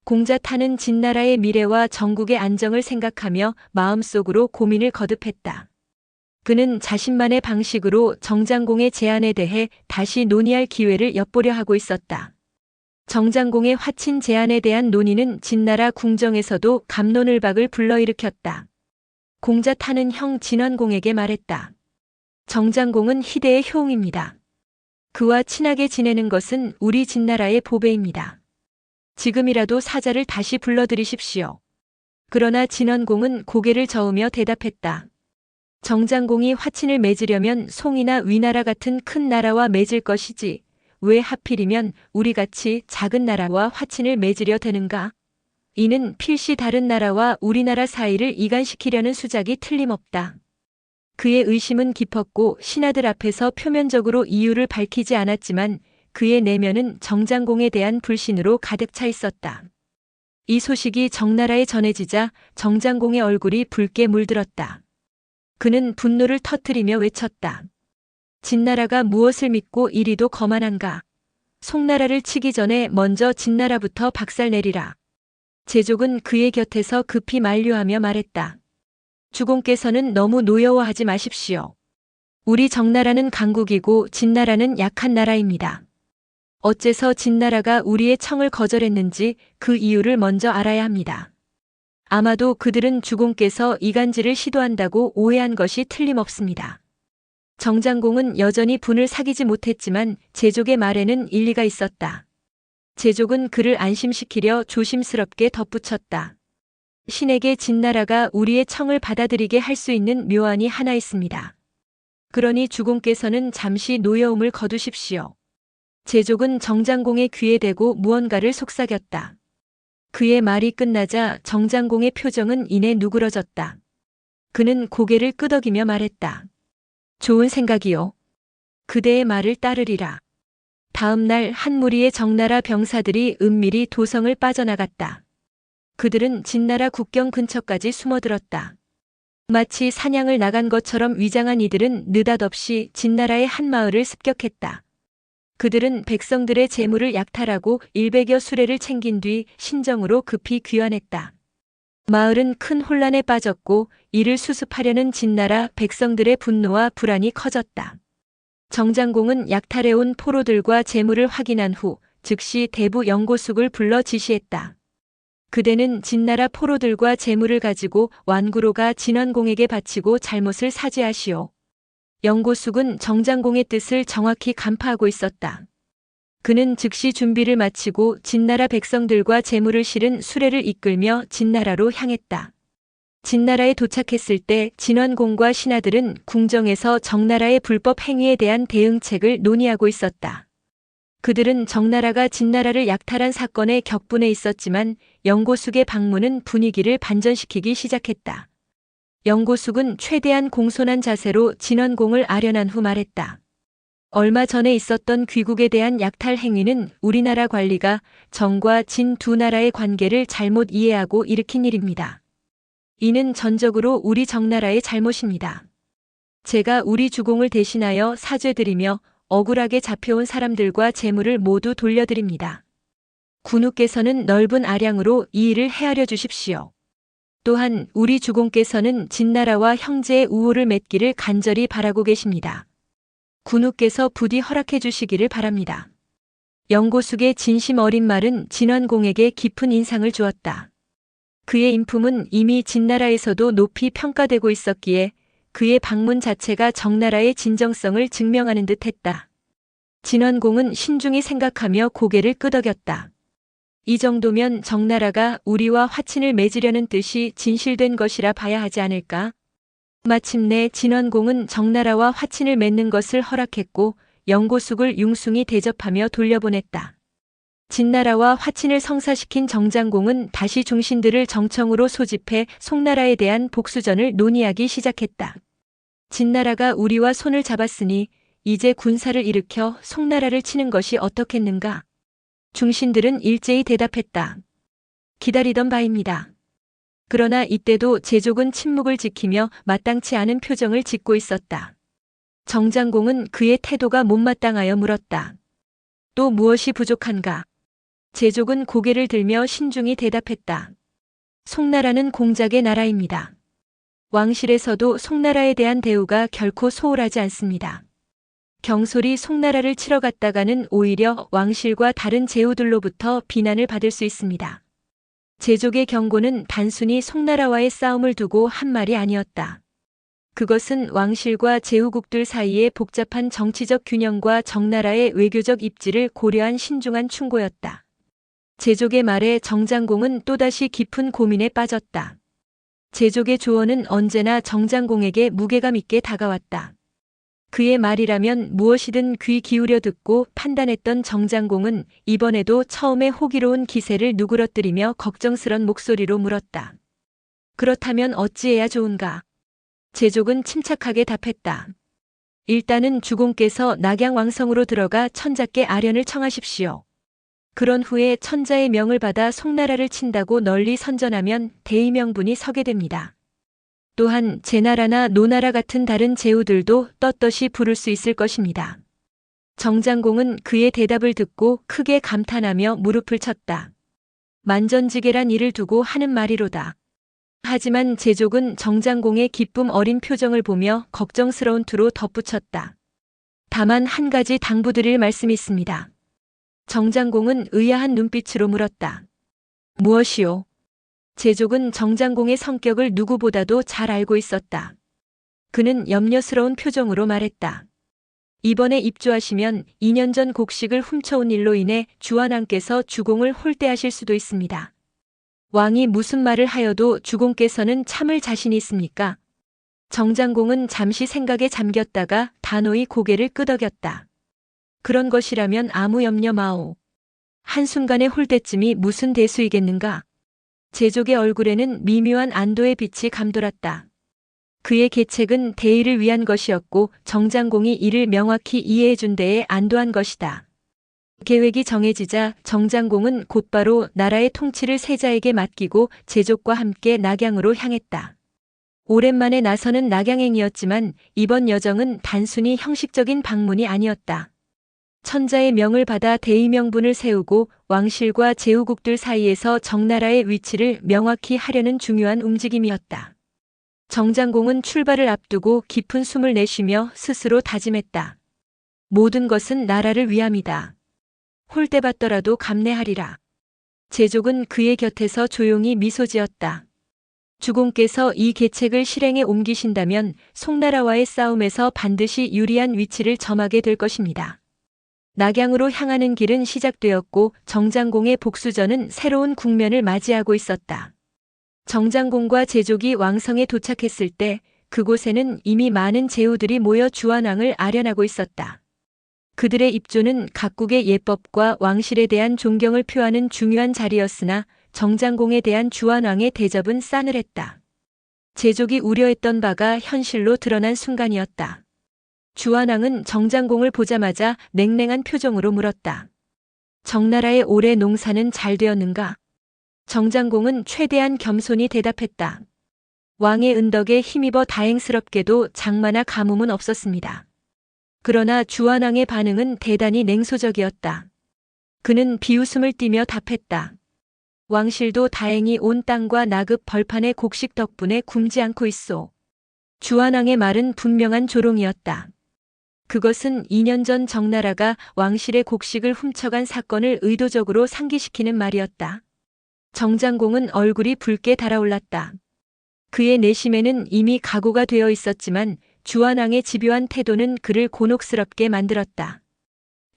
공자타는 진나라의 미래와 전국의 안정을 생각하며 마음속으로 고민을 거듭했다. 그는 자신만의 방식으로 정장공의 제안에 대해 다시 논의할 기회를 엿보려 하고 있었다. 정장공의 화친 제안에 대한 논의는 진나라 궁정에서도 갑론을박을 불러일으켰다. 공자타는 형 진원공에게 말했다. 정장공은 희대의 효웅입니다. 그와 친하게 지내는 것은 우리 진나라의 보배입니다. 지금이라도 사자를 다시 불러들이십시오. 그러나 진원공은 고개를 저으며 대답했다. 정장공이 화친을 맺으려면 송이나 위나라 같은 큰 나라와 맺을 것이지 왜 하필이면 우리같이 작은 나라와 화친을 맺으려 되는가? 이는 필시 다른 나라와 우리나라 사이를 이간시키려는 수작이 틀림없다. 그의 의심은 깊었고 신하들 앞에서 표면적으로 이유를 밝히지 않았지만 그의 내면은 정장공에 대한 불신으로 가득 차 있었다. 이 소식이 정나라에 전해지자 정장공의 얼굴이 붉게 물들었다. 그는 분노를 터뜨리며 외쳤다. 진나라가 무엇을 믿고 이리도 거만한가? 송나라를 치기 전에 먼저 진나라부터 박살내리라. 제족은 그의 곁에서 급히 만류하며 말했다. 주공께서는 너무 노여워하지 마십시오. 우리 정나라는 강국이고 진나라는 약한 나라입니다. 어째서 진나라가 우리의 청을 거절했는지 그 이유를 먼저 알아야 합니다. 아마도 그들은 주공께서 이간질을 시도한다고 오해한 것이 틀림없습니다. 정장공은 여전히 분을 사귀지 못했지만 제족의 말에는 일리가 있었다. 제족은 그를 안심시키려 조심스럽게 덧붙였다. 신에게 진나라가 우리의 청을 받아들이게 할 수 있는 묘안이 하나 있습니다. 그러니 주공께서는 잠시 노여움을 거두십시오. 제족은 정장공의 귀에 대고 무언가를 속삭였다. 그의 말이 끝나자 정장공의 표정은 이내 누그러졌다. 그는 고개를 끄덕이며 말했다. 좋은 생각이요. 그대의 말을 따르리라. 다음 날 한 무리의 정나라 병사들이 은밀히 도성을 빠져나갔다. 그들은 진나라 국경 근처까지 숨어들었다. 마치 사냥을 나간 것처럼 위장한 이들은 느닷없이 진나라의 한 마을을 습격했다. 그들은 백성들의 재물을 약탈하고 100여 수레를 챙긴 뒤 신정으로 급히 귀환했다. 마을은 큰 혼란에 빠졌고 이를 수습하려는 진나라 백성들의 분노와 불안이 커졌다. 정장공은 약탈해온 포로들과 재물을 확인한 후 즉시 대부 영고숙을 불러 지시했다. 그대는 진나라 포로들과 재물을 가지고 완구로가 진원공에게 바치고 잘못을 사죄하시오. 영고숙은 정장공의 뜻을 정확히 간파하고 있었다. 그는 즉시 준비를 마치고 진나라 백성들과 재물을 실은 수레를 이끌며 진나라로 향했다. 진나라에 도착했을 때 진원공과 신하들은 궁정에서 정나라의 불법 행위에 대한 대응책을 논의하고 있었다. 그들은 정나라가 진나라를 약탈한 사건에 격분해 있었지만 영고숙의 방문은 분위기를 반전시키기 시작했다. 영고숙은 최대한 공손한 자세로 진원공을 아련한 후 말했다. 얼마 전에 있었던 귀국에 대한 약탈 행위는 우리나라 관리가 정과 진 두 나라의 관계를 잘못 이해하고 일으킨 일입니다. 이는 전적으로 우리 정나라의 잘못입니다. 제가 우리 주공을 대신하여 사죄드리며 억울하게 잡혀온 사람들과 재물을 모두 돌려드립니다. 군우께서는 넓은 아량으로 이 일을 헤아려 주십시오. 또한 우리 주공께서는 진나라와 형제의 우호를 맺기를 간절히 바라고 계십니다. 군우께서 부디 허락해 주시기를 바랍니다. 영고숙의 진심 어린 말은 진원공에게 깊은 인상을 주었다. 그의 인품은 이미 진나라에서도 높이 평가되고 있었기에 그의 방문 자체가 정나라의 진정성을 증명하는 듯했다. 진원공은 신중히 생각하며 고개를 끄덕였다. 이 정도면 정나라가 우리와 화친을 맺으려는 뜻이 진실된 것이라 봐야 하지 않을까? 마침내 진원공은 정나라와 화친을 맺는 것을 허락했고 영고숙을 융숭이 대접하며 돌려보냈다. 진나라와 화친을 성사시킨 정장공은 다시 중신들을 정청으로 소집해 송나라에 대한 복수전을 논의하기 시작했다. 진나라가 우리와 손을 잡았으니 이제 군사를 일으켜 송나라를 치는 것이 어떻겠는가? 중신들은 일제히 대답했다. 기다리던 바입니다. 그러나 이때도 제족은 침묵을 지키며 마땅치 않은 표정을 짓고 있었다. 정장공은 그의 태도가 못마땅하여 물었다. 또 무엇이 부족한가? 제족은 고개를 들며 신중히 대답했다. 송나라는 공작의 나라입니다. 왕실에서도 송나라에 대한 대우가 결코 소홀하지 않습니다. 경솔이 송나라를 치러 갔다가는 오히려 왕실과 다른 제후들로부터 비난을 받을 수 있습니다. 제족의 경고는 단순히 송나라와의 싸움을 두고 한 말이 아니었다. 그것은 왕실과 제후국들 사이의 복잡한 정치적 균형과 정나라의 외교적 입지를 고려한 신중한 충고였다. 제족의 말에 정장공은 또다시 깊은 고민에 빠졌다. 제족의 조언은 언제나 정장공에게 무게감 있게 다가왔다. 그의 말이라면 무엇이든 귀 기울여 듣고 판단했던 정장공은 이번에도 처음에 호기로운 기세를 누그러뜨리며 걱정스런 목소리로 물었다. 그렇다면 어찌해야 좋은가? 제족은 침착하게 답했다. 일단은 주공께서 낙양왕성으로 들어가 천자께 아련을 청하십시오. 그런 후에 천자의 명을 받아 송나라를 친다고 널리 선전하면 대의명분이 서게 됩니다. 또한 제나라나 노나라 같은 다른 제후들도 떳떳이 부를 수 있을 것입니다. 정장공은 그의 대답을 듣고 크게 감탄하며 무릎을 쳤다. 만전지계란 일을 두고 하는 말이로다. 하지만 제족은 정장공의 기쁨 어린 표정을 보며 걱정스러운 투로 덧붙였다. 다만 한 가지 당부드릴 말씀이 있습니다. 정장공은 의아한 눈빛으로 물었다. 무엇이요? 제족은 정장공의 성격을 누구보다도 잘 알고 있었다. 그는 염려스러운 표정으로 말했다. 이번에 입조하시면 2년 전 곡식을 훔쳐온 일로 인해 주한왕께서 주공을 홀대하실 수도 있습니다. 왕이 무슨 말을 하여도 주공께서는 참을 자신이 있습니까? 정장공은 잠시 생각에 잠겼다가 단호히 고개를 끄덕였다. 그런 것이라면 아무 염려 마오. 한순간의 홀대쯤이 무슨 대수이겠는가? 제족의 얼굴에는 미묘한 안도의 빛이 감돌았다. 그의 계책은 대의를 위한 것이었고 정장공이 이를 명확히 이해해준 데에 안도한 것이다. 계획이 정해지자 정장공은 곧바로 나라의 통치를 세자에게 맡기고 제족과 함께 낙양으로 향했다. 오랜만에 나서는 낙양행이었지만 이번 여정은 단순히 형식적인 방문이 아니었다. 천자의 명을 받아 대의명분을 세우고 왕실과 제후국들 사이에서 정나라의 위치를 명확히 하려는 중요한 움직임이었다. 정장공은 출발을 앞두고 깊은 숨을 내쉬며 스스로 다짐했다. 모든 것은 나라를 위함이다. 홀대받더라도 감내하리라. 제족은 그의 곁에서 조용히 미소 지었다. 주공께서 이 계책을 실행에 옮기신다면 송나라와의 싸움에서 반드시 유리한 위치를 점하게 될 것입니다. 낙양으로 향하는 길은 시작되었고 정장공의 복수전은 새로운 국면을 맞이하고 있었다. 정장공과 제족이 왕성에 도착했을 때 그곳에는 이미 많은 제후들이 모여 주한왕을 아련하고 있었다. 그들의 입조는 각국의 예법과 왕실에 대한 존경을 표하는 중요한 자리였으나 정장공에 대한 주한왕의 대접은 싸늘했다. 제족이 우려했던 바가 현실로 드러난 순간이었다. 주한왕은 정장공을 보자마자 냉랭한 표정으로 물었다. 정나라의 올해 농사는 잘 되었는가? 정장공은 최대한 겸손히 대답했다. 왕의 은덕에 힘입어 다행스럽게도 장마나 가뭄은 없었습니다. 그러나 주한왕의 반응은 대단히 냉소적이었다. 그는 비웃음을 띠며 답했다. 왕실도 다행히 온 땅과 나급 벌판의 곡식 덕분에 굶지 않고 있소. 주한왕의 말은 분명한 조롱이었다. 그것은 2년 전 정나라가 왕실의 곡식을 훔쳐간 사건을 의도적으로 상기시키는 말이었다. 정장공은 얼굴이 붉게 달아올랐다. 그의 내심에는 이미 각오가 되어 있었지만 주한왕의 집요한 태도는 그를 곤혹스럽게 만들었다.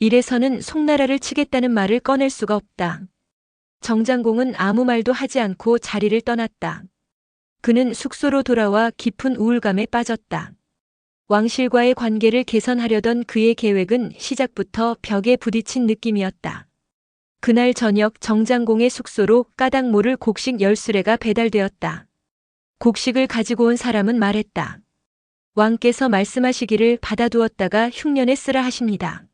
이래서는 송나라를 치겠다는 말을 꺼낼 수가 없다. 정장공은 아무 말도 하지 않고 자리를 떠났다. 그는 숙소로 돌아와 깊은 우울감에 빠졌다. 왕실과의 관계를 개선하려던 그의 계획은 시작부터 벽에 부딪힌 느낌이었다. 그날 저녁 정장공의 숙소로 까닭 모를 곡식 10수레가 배달되었다. 곡식을 가지고 온 사람은 말했다. 왕께서 말씀하시기를 받아두었다가 흉년에 쓰라 하십니다.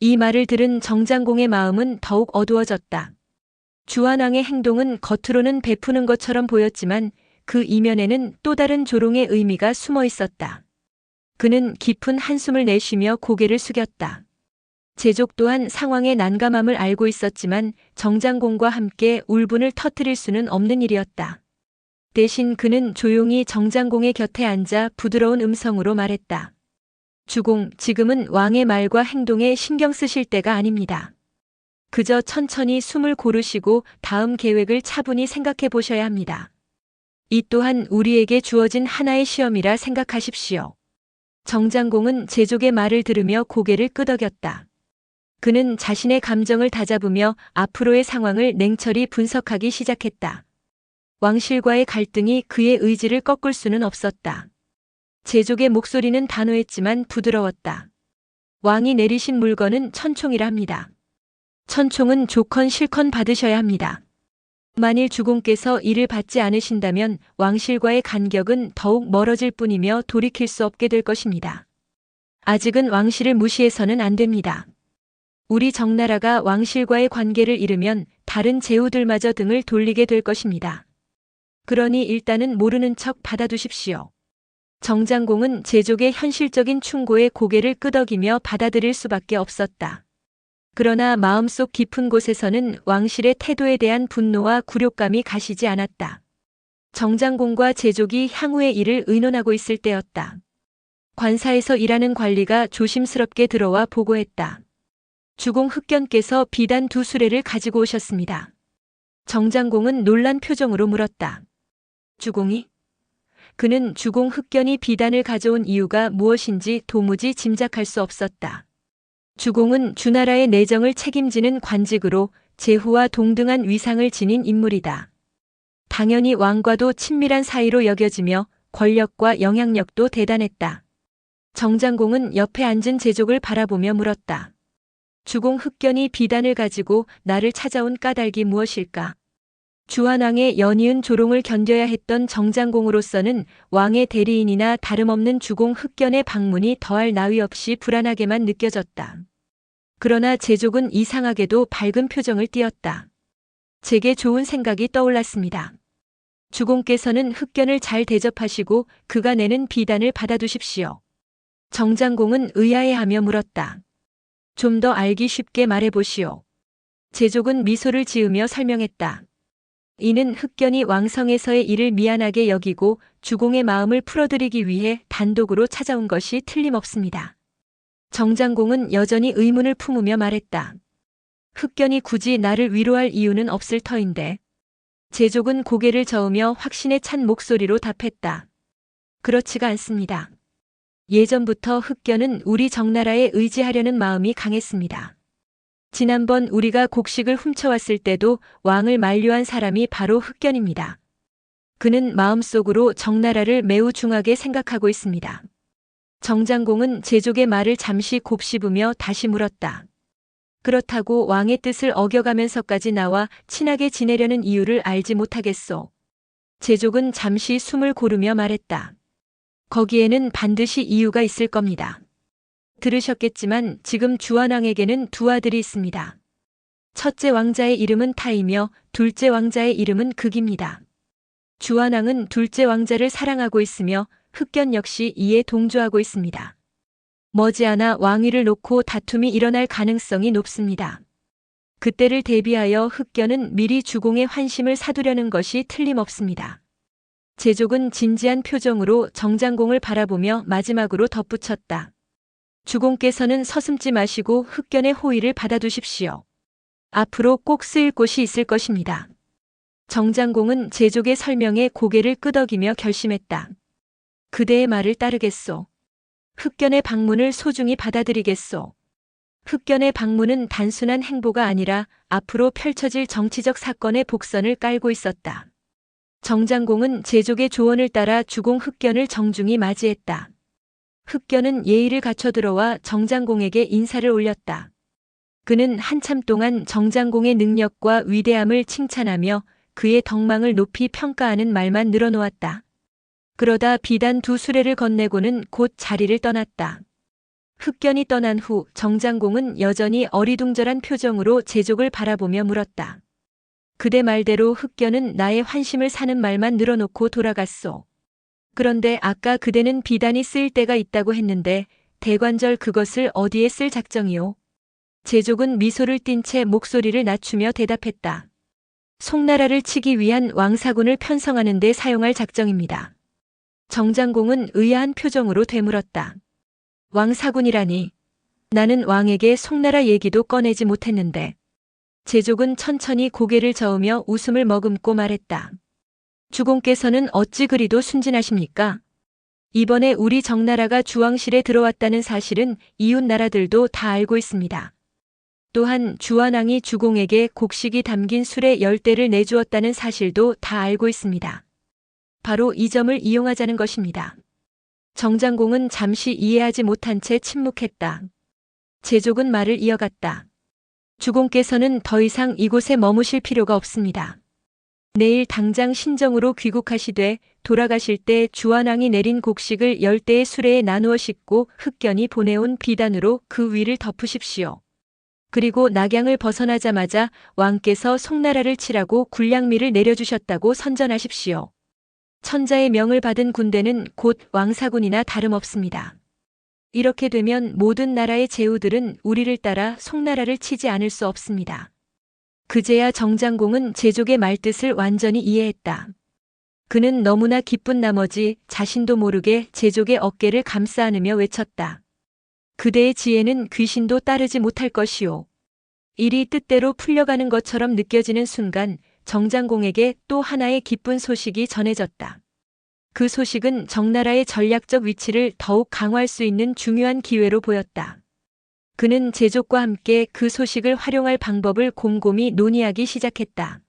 이 말을 들은 정장공의 마음은 더욱 어두워졌다. 주한왕의 행동은 겉으로는 베푸는 것처럼 보였지만 그 이면에는 또 다른 조롱의 의미가 숨어 있었다. 그는 깊은 한숨을 내쉬며 고개를 숙였다. 제족 또한 상황의 난감함을 알고 있었지만 정장공과 함께 울분을 터뜨릴 수는 없는 일이었다. 대신 그는 조용히 정장공의 곁에 앉아 부드러운 음성으로 말했다. 주공, 지금은 왕의 말과 행동에 신경 쓰실 때가 아닙니다. 그저 천천히 숨을 고르시고 다음 계획을 차분히 생각해 보셔야 합니다. 이 또한 우리에게 주어진 하나의 시험이라 생각하십시오. 정장공은 제족의 말을 들으며 고개를 끄덕였다. 그는 자신의 감정을 다잡으며 앞으로의 상황을 냉철히 분석하기 시작했다. 왕실과의 갈등이 그의 의지를 꺾을 수는 없었다. 제족의 목소리는 단호했지만 부드러웠다. 왕이 내리신 물건은 천총이라 합니다. 천총은 조건 실컷 받으셔야 합니다. 만일 주공께서 이를 받지 않으신다면 왕실과의 간격은 더욱 멀어질 뿐이며 돌이킬 수 없게 될 것입니다. 아직은 왕실을 무시해서는 안 됩니다. 우리 정나라가 왕실과의 관계를 잃으면 다른 제후들마저 등을 돌리게 될 것입니다. 그러니 일단은 모르는 척 받아두십시오. 정장공은 제족의 현실적인 충고에 고개를 끄덕이며 받아들일 수밖에 없었다. 그러나 마음속 깊은 곳에서는 왕실의 태도에 대한 분노와 굴욕감이 가시지 않았다. 정장공과 제족이 향후의 일을 의논하고 있을 때였다. 관사에서 일하는 관리가 조심스럽게 들어와 보고했다. 주공 흑견께서 비단 2수레를 가지고 오셨습니다. 정장공은 놀란 표정으로 물었다. 주공이? 그는 주공 흑견이 비단을 가져온 이유가 무엇인지 도무지 짐작할 수 없었다. 주공은 주나라의 내정을 책임지는 관직으로 제후와 동등한 위상을 지닌 인물이다. 당연히 왕과도 친밀한 사이로 여겨지며 권력과 영향력도 대단했다. 정장공은 옆에 앉은 제족을 바라보며 물었다. 주공 흑견이 비단을 가지고 나를 찾아온 까닭이 무엇일까? 주한왕의 연이은 조롱을 견뎌야 했던 정장공으로서는 왕의 대리인이나 다름없는 주공 흑견의 방문이 더할 나위 없이 불안하게만 느껴졌다. 그러나 제족은 이상하게도 밝은 표정을 띄었다. 제게 좋은 생각이 떠올랐습니다. 주공께서는 흑견을 잘 대접하시고 그가 내는 비단을 받아두십시오. 정장공은 의아해하며 물었다. 좀 더 알기 쉽게 말해보시오. 제족은 미소를 지으며 설명했다. 이는 흑견이 왕성에서의 일을 미안하게 여기고 주공의 마음을 풀어드리기 위해 단독으로 찾아온 것이 틀림없습니다. 정장공은 여전히 의문을 품으며 말했다. 흑견이 굳이 나를 위로할 이유는 없을 터인데. 제족은 고개를 저으며 확신에 찬 목소리로 답했다. 그렇지가 않습니다. 예전부터 흑견은 우리 정나라에 의지하려는 마음이 강했습니다. 지난번 우리가 곡식을 훔쳐왔을 때도 왕을 만류한 사람이 바로 흑견입니다. 그는 마음속으로 정나라를 매우 중하게 생각하고 있습니다. 정장공은 제족의 말을 잠시 곱씹으며 다시 물었다. 그렇다고 왕의 뜻을 어겨가면서까지 나와 친하게 지내려는 이유를 알지 못하겠소. 제족은 잠시 숨을 고르며 말했다. 거기에는 반드시 이유가 있을 겁니다. 들으셨겠지만 지금 주한왕에게는 두 아들이 있습니다. 첫째 왕자의 이름은 타이며 둘째 왕자의 이름은 극입니다. 주한왕은 둘째 왕자를 사랑하고 있으며 흑견 역시 이에 동조하고 있습니다. 머지않아 왕위를 놓고 다툼이 일어날 가능성이 높습니다. 그때를 대비하여 흑견은 미리 주공의 환심을 사두려는 것이 틀림없습니다. 제족은 진지한 표정으로 정장공을 바라보며 마지막으로 덧붙였다. 주공께서는 서슴지 마시고 흑견의 호의를 받아두십시오. 앞으로 꼭 쓰일 곳이 있을 것입니다. 정장공은 제족의 설명에 고개를 끄덕이며 결심했다. 그대의 말을 따르겠소. 흑견의 방문을 소중히 받아들이겠소. 흑견의 방문은 단순한 행보가 아니라 앞으로 펼쳐질 정치적 사건의 복선을 깔고 있었다. 정장공은 제족의 조언을 따라 주공 흑견을 정중히 맞이했다. 흑견은 예의를 갖춰 들어와 정장공에게 인사를 올렸다. 그는 한참 동안 정장공의 능력과 위대함을 칭찬하며 그의 덕망을 높이 평가하는 말만 늘어놓았다. 그러다 비단 두 수레를 건네고는 곧 자리를 떠났다. 흑견이 떠난 후 정장공은 여전히 어리둥절한 표정으로 제족을 바라보며 물었다. 그대 말대로 흑견은 나의 환심을 사는 말만 늘어놓고 돌아갔소. 그런데 아까 그대는 비단이 쓰일 때가 있다고 했는데 대관절 그것을 어디에 쓸 작정이오? 제족은 미소를 띤 채 목소리를 낮추며 대답했다. 송나라를 치기 위한 왕사군을 편성하는 데 사용할 작정입니다. 정장공은 의아한 표정으로 되물었다. 왕사군이라니. 나는 왕에게 송나라 얘기도 꺼내지 못했는데. 제족은 천천히 고개를 저으며 웃음을 머금고 말했다. 주공께서는 어찌 그리도 순진하십니까? 이번에 우리 정나라가 주왕실에 들어왔다는 사실은 이웃 나라들도 다 알고 있습니다. 또한 주완왕이 주공에게 곡식이 담긴 수레 10대를 내주었다는 사실도 다 알고 있습니다. 바로 이 점을 이용하자는 것입니다. 정장공은 잠시 이해하지 못한 채 침묵했다. 제족은 말을 이어갔다. 주공께서는 더 이상 이곳에 머무실 필요가 없습니다. 내일 당장 신정으로 귀국하시되 돌아가실 때 주완왕이 내린 곡식을 10대의 수레에 나누어 싣고 흑견이 보내온 비단으로 그 위를 덮으십시오. 그리고 낙양을 벗어나자마자 왕께서 송나라를 치라고 군량미를 내려주셨다고 선전하십시오. 천자의 명을 받은 군대는 곧 왕사군이나 다름없습니다. 이렇게 되면 모든 나라의 제후들은 우리를 따라 송나라를 치지 않을 수 없습니다. 그제야 정장공은 제족의 말뜻을 완전히 이해했다. 그는 너무나 기쁜 나머지 자신도 모르게 제족의 어깨를 감싸 안으며 외쳤다. 그대의 지혜는 귀신도 따르지 못할 것이오. 일이 뜻대로 풀려가는 것처럼 느껴지는 순간 정장공에게 또 하나의 기쁜 소식이 전해졌다. 그 소식은 정나라의 전략적 위치를 더욱 강화할 수 있는 중요한 기회로 보였다. 그는 제족과 함께 그 소식을 활용할 방법을 곰곰이 논의하기 시작했다.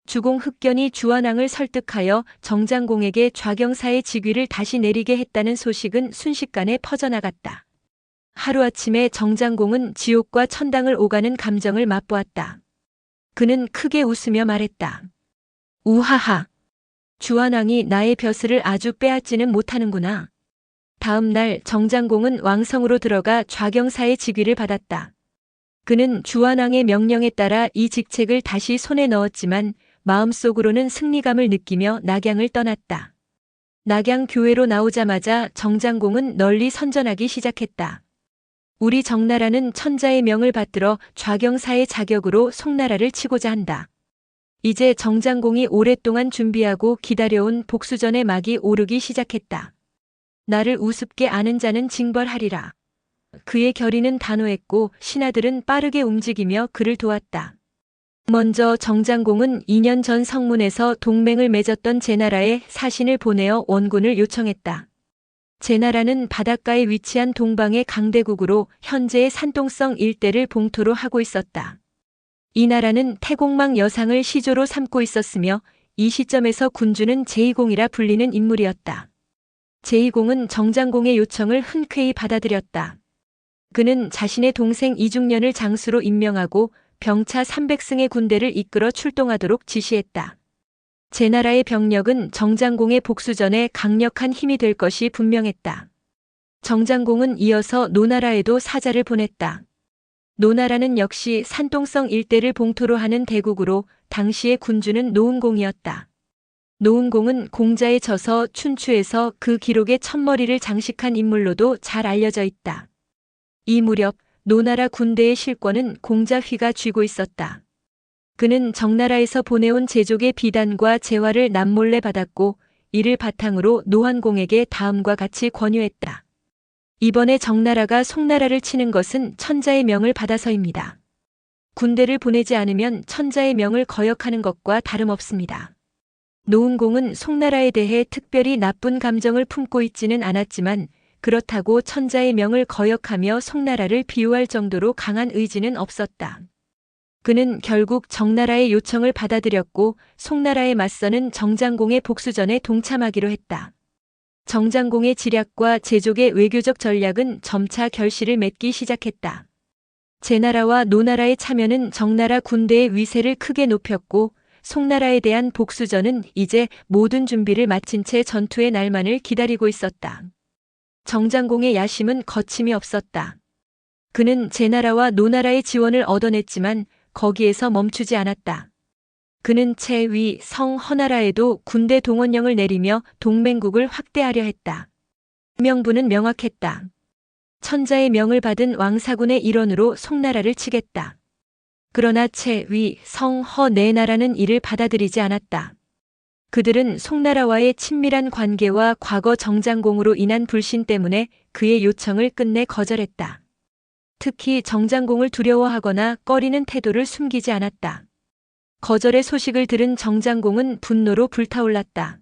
주공 흑견이 주완왕을 설득하여 정장공에게 좌경사의 직위를 다시 내리게 했다는 소식은 순식간에 퍼져나갔다. 하루아침에 정장공은 지옥과 천당을 오가는 감정을 맛보았다. 그는 크게 웃으며 말했다. 우하하. 주완왕이 나의 벼슬을 아주 빼앗지는 못하는구나. 다음 날 정장공은 왕성으로 들어가 좌경사의 직위를 받았다. 그는 주완왕의 명령에 따라 이 직책을 다시 손에 넣었지만 마음속으로는 승리감을 느끼며 낙양을 떠났다. 낙양 교회로 나오자마자 정장공은 널리 선전하기 시작했다. 우리 정나라는 천자의 명을 받들어 좌경사의 자격으로 송나라를 치고자 한다. 이제 정장공이 오랫동안 준비하고 기다려온 복수전의 막이 오르기 시작했다. 나를 우습게 아는 자는 징벌하리라. 그의 결의는 단호했고 신하들은 빠르게 움직이며 그를 도왔다. 먼저 정장공은 2년 전 성문에서 동맹을 맺었던 제나라에 사신을 보내어 원군을 요청했다. 제나라는 바닷가에 위치한 동방의 강대국으로 현재의 산동성 일대를 봉토로 하고 있었다. 이 나라는 태공망 여상을 시조로 삼고 있었으며 이 시점에서 군주는 제2공이라 불리는 인물이었다. 제2공은 정장공의 요청을 흔쾌히 받아들였다. 그는 자신의 동생 이중년을 장수로 임명하고 병차 300승의 군대를 이끌어 출동하도록 지시했다. 제나라의 병력은 정장공의 복수전에 강력한 힘이 될 것이 분명했다. 정장공은 이어서 노나라에도 사자를 보냈다. 노나라는 역시 산동성 일대를 봉토로 하는 대국으로 당시의 군주는 노은공이었다. 노은공은 공자에 져서 춘추에서 그 기록에 첫머리를 장식한 인물로도 잘 알려져 있다. 이 무렵 노나라 군대의 실권은 공자 휘가 쥐고 있었다. 그는 정나라에서 보내온 제족의 비단과 재화를 남몰래 받았고 이를 바탕으로 노환공에게 다음과 같이 권유했다. 이번에 정나라가 송나라를 치는 것은 천자의 명을 받아서입니다. 군대를 보내지 않으면 천자의 명을 거역하는 것과 다름없습니다. 노은공은 송나라에 대해 특별히 나쁜 감정을 품고 있지는 않았지만 그렇다고 천자의 명을 거역하며 송나라를 비호할 정도로 강한 의지는 없었다. 그는 결국 정나라의 요청을 받아들였고 송나라에 맞서는 정장공의 복수전에 동참하기로 했다. 정장공의 지략과 제족의 외교적 전략은 점차 결실을 맺기 시작했다. 제나라와 노나라의 참여는 정나라 군대의 위세를 크게 높였고 송나라에 대한 복수전은 이제 모든 준비를 마친 채 전투의 날만을 기다리고 있었다. 정장공의 야심은 거침이 없었다. 그는 제나라와 노나라의 지원을 얻어냈지만 거기에서 멈추지 않았다. 그는 채위, 성, 허나라에도 군대 동원령을 내리며 동맹국을 확대하려 했다. 명분은 명확했다. 천자의 명을 받은 왕사군의 일원으로 송나라를 치겠다. 그러나 채위, 성, 허 네 나라는 이를 받아들이지 않았다. 그들은 송나라와의 친밀한 관계와 과거 정장공으로 인한 불신 때문에 그의 요청을 끝내 거절했다. 특히 정장공을 두려워하거나 꺼리는 태도를 숨기지 않았다. 거절의 소식을 들은 정장공은 분노로 불타올랐다.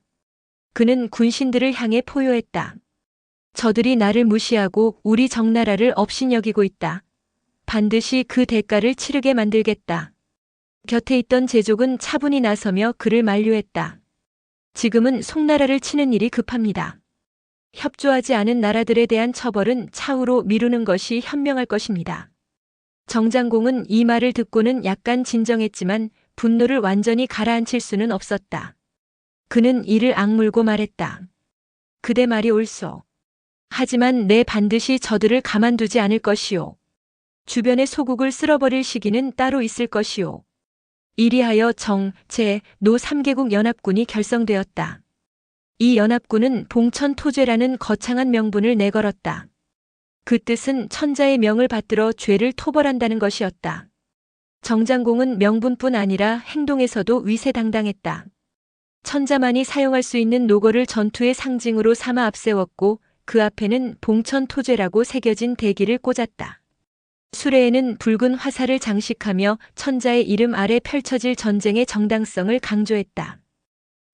그는 군신들을 향해 포효했다. 저들이 나를 무시하고 우리 정나라를 업신여기고 있다. 반드시 그 대가를 치르게 만들겠다. 곁에 있던 제족은 차분히 나서며 그를 만류했다. 지금은 송나라를 치는 일이 급합니다. 협조하지 않은 나라들에 대한 처벌은 차후로 미루는 것이 현명할 것입니다. 정장공은 이 말을 듣고는 약간 진정했지만 분노를 완전히 가라앉힐 수는 없었다. 그는 이를 악물고 말했다. 그대 말이 옳소. 하지만 내 반드시 저들을 가만두지 않을 것이오. 주변의 소국을 쓸어버릴 시기는 따로 있을 것이오. 이리하여 정, 제, 노 3개국 연합군이 결성되었다. 이 연합군은 봉천토죄라는 거창한 명분을 내걸었다. 그 뜻은 천자의 명을 받들어 죄를 토벌한다는 것이었다. 정장공은 명분뿐 아니라 행동에서도 위세당당했다. 천자만이 사용할 수 있는 노거를 전투의 상징으로 삼아 앞세웠고 그 앞에는 봉천토죄라고 새겨진 대기를 꽂았다. 수레에는 붉은 화살을 장식하며 천자의 이름 아래 펼쳐질 전쟁의 정당성을 강조했다.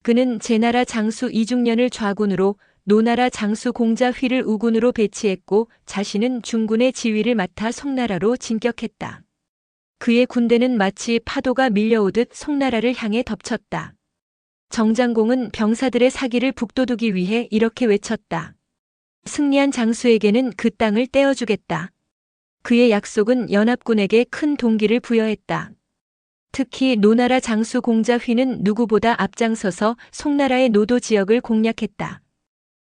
그는 제나라 장수 이중년을 좌군으로 노나라 장수 공자휘를 우군으로 배치했고 자신은 중군의 지휘를 맡아 송나라로 진격했다. 그의 군대는 마치 파도가 밀려오듯 송나라를 향해 덮쳤다. 정장공은 병사들의 사기를 북돋우기 위해 이렇게 외쳤다. 승리한 장수에게는 그 땅을 떼어주겠다. 그의 약속은 연합군에게 큰 동기를 부여했다. 특히 노나라 장수 공자휘는 누구보다 앞장서서 송나라의 노도 지역을 공략했다.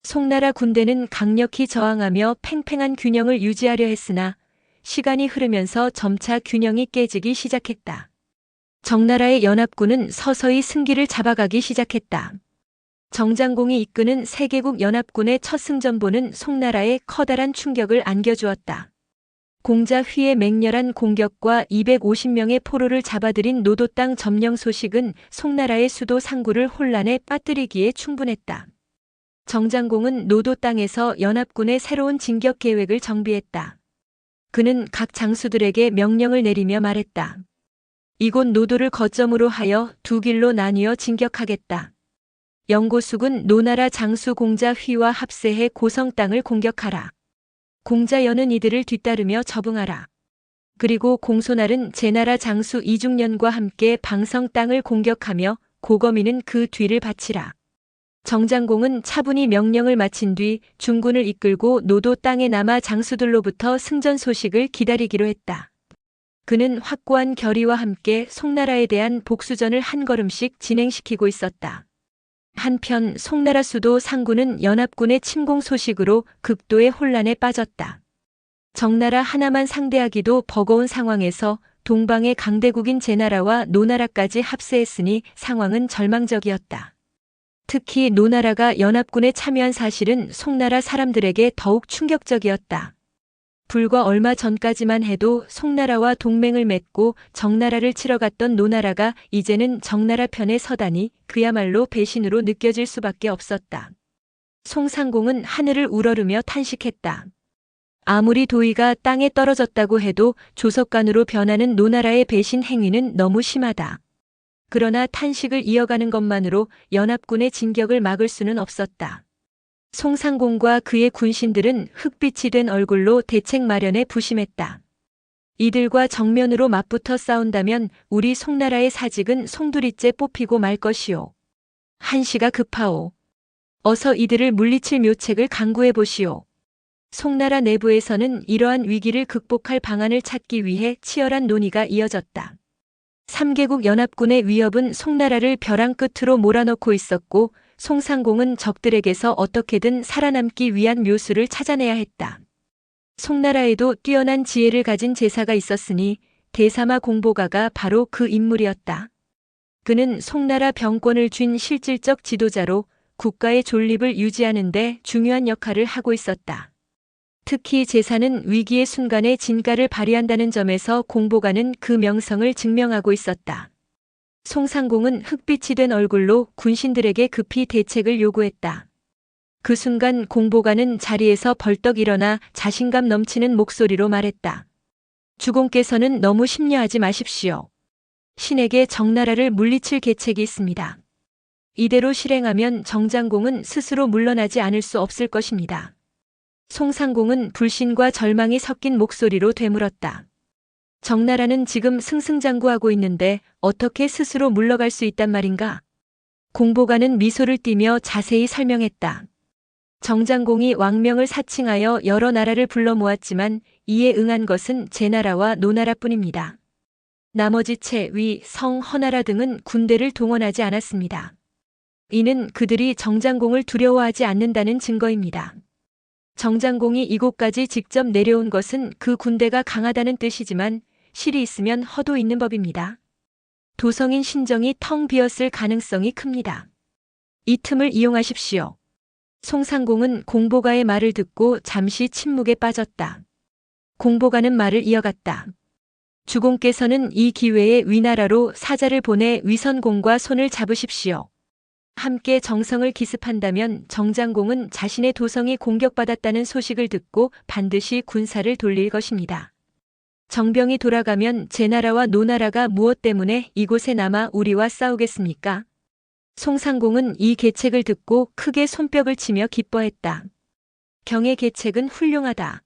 송나라 군대는 강력히 저항하며 팽팽한 균형을 유지하려 했으나 시간이 흐르면서 점차 균형이 깨지기 시작했다. 정나라의 연합군은 서서히 승기를 잡아가기 시작했다. 정장공이 이끄는 세개국 연합군의 첫 승전보는 송나라에 커다란 충격을 안겨주었다. 공자휘의 맹렬한 공격과 250명의 포로를 잡아들인 노도 땅 점령 소식은 송나라의 수도 상구를 혼란에 빠뜨리기에 충분했다. 정장공은 노도 땅에서 연합군의 새로운 진격 계획을 정비했다. 그는 각 장수들에게 명령을 내리며 말했다. 이곳 노도를 거점으로 하여 두 길로 나뉘어 진격하겠다. 영고숙은 노나라 장수 공자휘와 합세해 고성 땅을 공격하라. 공자연은 이들을 뒤따르며 접응하라. 그리고 공소날은 제나라 장수 이중년과 함께 방성 땅을 공격하며 고거미는 그 뒤를 바치라. 정장공은 차분히 명령을 마친 뒤 중군을 이끌고 노도 땅에 남아 장수들로부터 승전 소식을 기다리기로 했다. 그는 확고한 결의와 함께 송나라에 대한 복수전을 한 걸음씩 진행시키고 있었다. 한편 송나라 수도 상구는 연합군의 침공 소식으로 극도의 혼란에 빠졌다. 정나라 하나만 상대하기도 버거운 상황에서 동방의 강대국인 제나라와 노나라까지 합세했으니 상황은 절망적이었다. 특히 노나라가 연합군에 참여한 사실은 송나라 사람들에게 더욱 충격적이었다. 불과 얼마 전까지만 해도 송나라와 동맹을 맺고 정나라를 치러 갔던 노나라가 이제는 정나라 편에 서다니 그야말로 배신으로 느껴질 수밖에 없었다. 송상공은 하늘을 우러르며 탄식했다. 아무리 도의가 땅에 떨어졌다고 해도 조석관으로 변하는 노나라의 배신 행위는 너무 심하다. 그러나 탄식을 이어가는 것만으로 연합군의 진격을 막을 수는 없었다. 송상공과 그의 군신들은 흑빛이 된 얼굴로 대책 마련에 부심했다. 이들과 정면으로 맞붙어 싸운다면 우리 송나라의 사직은 송두리째 뽑히고 말 것이오. 한시가 급하오. 어서 이들을 물리칠 묘책을 강구해 보시오. 송나라 내부에서는 이러한 위기를 극복할 방안을 찾기 위해 치열한 논의가 이어졌다. 3개국 연합군의 위협은 송나라를 벼랑 끝으로 몰아넣고 있었고 송상공은 적들에게서 어떻게든 살아남기 위한 묘수를 찾아내야 했다. 송나라에도 뛰어난 지혜를 가진 제사가 있었으니 대사마 공보가가 바로 그 인물이었다. 그는 송나라 병권을 쥔 실질적 지도자로 국가의 존립을 유지하는 데 중요한 역할을 하고 있었다. 특히 제사는 위기의 순간에 진가를 발휘한다는 점에서 공보가는 그 명성을 증명하고 있었다. 송상공은 흑빛이 된 얼굴로 군신들에게 급히 대책을 요구했다. 그 순간 공보가는 자리에서 벌떡 일어나 자신감 넘치는 목소리로 말했다. 주공께서는 너무 심려하지 마십시오. 신에게 정나라를 물리칠 계책이 있습니다. 이대로 실행하면 정장공은 스스로 물러나지 않을 수 없을 것입니다. 송상공은 불신과 절망이 섞인 목소리로 되물었다. 정나라는 지금 승승장구하고 있는데 어떻게 스스로 물러갈 수 있단 말인가? 공보가는 미소를 띠며 자세히 설명했다. 정장공이 왕명을 사칭하여 여러 나라를 불러 모았지만 이에 응한 것은 제나라와 노나라뿐입니다. 나머지 채, 위, 성, 허나라 등은 군대를 동원하지 않았습니다. 이는 그들이 정장공을 두려워하지 않는다는 증거입니다. 정장공이 이곳까지 직접 내려온 것은 그 군대가 강하다는 뜻이지만 실이 있으면 허도 있는 법입니다. 도성인 신정이 텅 비었을 가능성이 큽니다. 이 틈을 이용하십시오. 송상공은 공보가의 말을 듣고 잠시 침묵에 빠졌다. 공보가는 말을 이어갔다. 주공께서는 이 기회에 위나라로 사자를 보내 위선공과 손을 잡으십시오. 함께 정성을 기습한다면 정장공은 자신의 도성이 공격받았다는 소식을 듣고 반드시 군사를 돌릴 것입니다. 정병이 돌아가면 제나라와 노나라가 무엇 때문에 이곳에 남아 우리와 싸우겠습니까? 송상공은 이 계책을 듣고 크게 손뼉을 치며 기뻐했다. 경의 계책은 훌륭하다.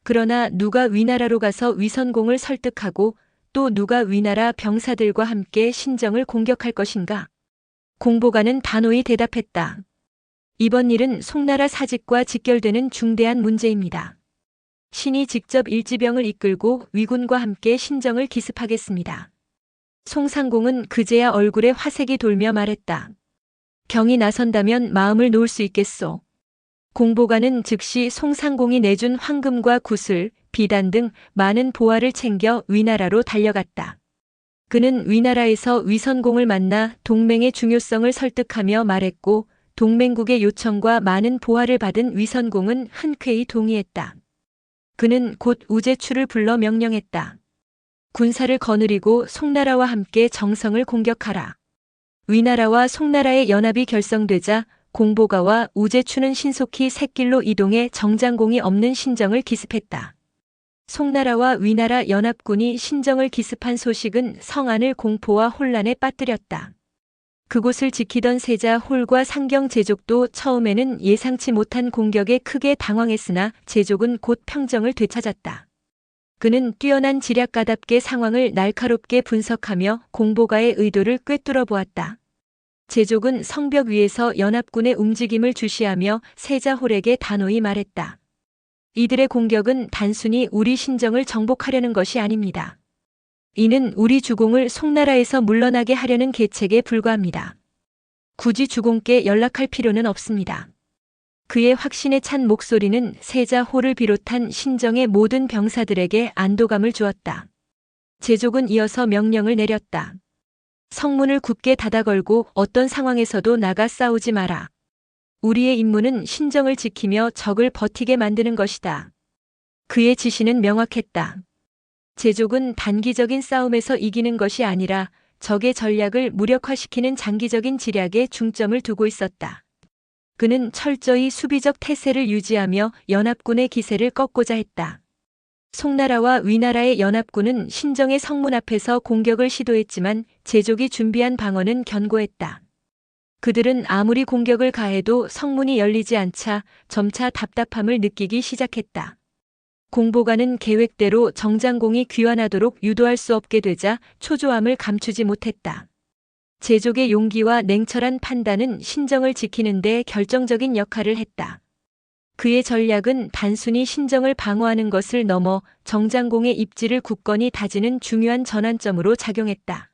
그러나 누가 위나라로 가서 위선공을 설득하고 또 누가 위나라 병사들과 함께 신정을 공격할 것인가? 공보가는 단호히 대답했다. 이번 일은 송나라 사직과 직결되는 중대한 문제입니다. 신이 직접 일지병을 이끌고 위군과 함께 신정을 기습하겠습니다. 송상공은 그제야 얼굴에 화색이 돌며 말했다. 경이 나선다면 마음을 놓을 수 있겠소. 공보가는 즉시 송상공이 내준 황금과 구슬, 비단 등 많은 보화를 챙겨 위나라로 달려갔다. 그는 위나라에서 위선공을 만나 동맹의 중요성을 설득하며 말했고 동맹국의 요청과 많은 보화를 받은 위선공은 흔쾌히 동의했다. 그는 곧 우제추를 불러 명령했다. 군사를 거느리고 송나라와 함께 정성을 공격하라. 위나라와 송나라의 연합이 결성되자 공보가와 우제추는 신속히 샛길로 이동해 정장공이 없는 신정을 기습했다. 송나라와 위나라 연합군이 신정을 기습한 소식은 성안을 공포와 혼란에 빠뜨렸다. 그곳을 지키던 세자 홀과 상경 제족도 처음에는 예상치 못한 공격에 크게 당황했으나 제족은 곧 평정을 되찾았다. 그는 뛰어난 지략가답게 상황을 날카롭게 분석하며 공보가의 의도를 꿰뚫어 보았다. 제족은 성벽 위에서 연합군의 움직임을 주시하며 세자 홀에게 단호히 말했다. 이들의 공격은 단순히 우리 신정을 정복하려는 것이 아닙니다. 이는 우리 주공을 송나라에서 물러나게 하려는 계책에 불과합니다. 굳이 주공께 연락할 필요는 없습니다. 그의 확신에 찬 목소리는 세자 홀을 비롯한 신정의 모든 병사들에게 안도감을 주었다. 제족은 이어서 명령을 내렸다. 성문을 굳게 닫아 걸고 어떤 상황에서도 나가 싸우지 마라. 우리의 임무는 신정을 지키며 적을 버티게 만드는 것이다. 그의 지시는 명확했다. 제족은 단기적인 싸움에서 이기는 것이 아니라 적의 전략을 무력화시키는 장기적인 지략에 중점을 두고 있었다. 그는 철저히 수비적 태세를 유지하며 연합군의 기세를 꺾고자 했다. 송나라와 위나라의 연합군은 신정의 성문 앞에서 공격을 시도했지만 제족이 준비한 방어는 견고했다. 그들은 아무리 공격을 가해도 성문이 열리지 않자 점차 답답함을 느끼기 시작했다. 공보가는 계획대로 정장공이 귀환하도록 유도할 수 없게 되자 초조함을 감추지 못했다. 제족의 용기와 냉철한 판단은 신정을 지키는 데 결정적인 역할을 했다. 그의 전략은 단순히 신정을 방어하는 것을 넘어 정장공의 입지를 굳건히 다지는 중요한 전환점으로 작용했다.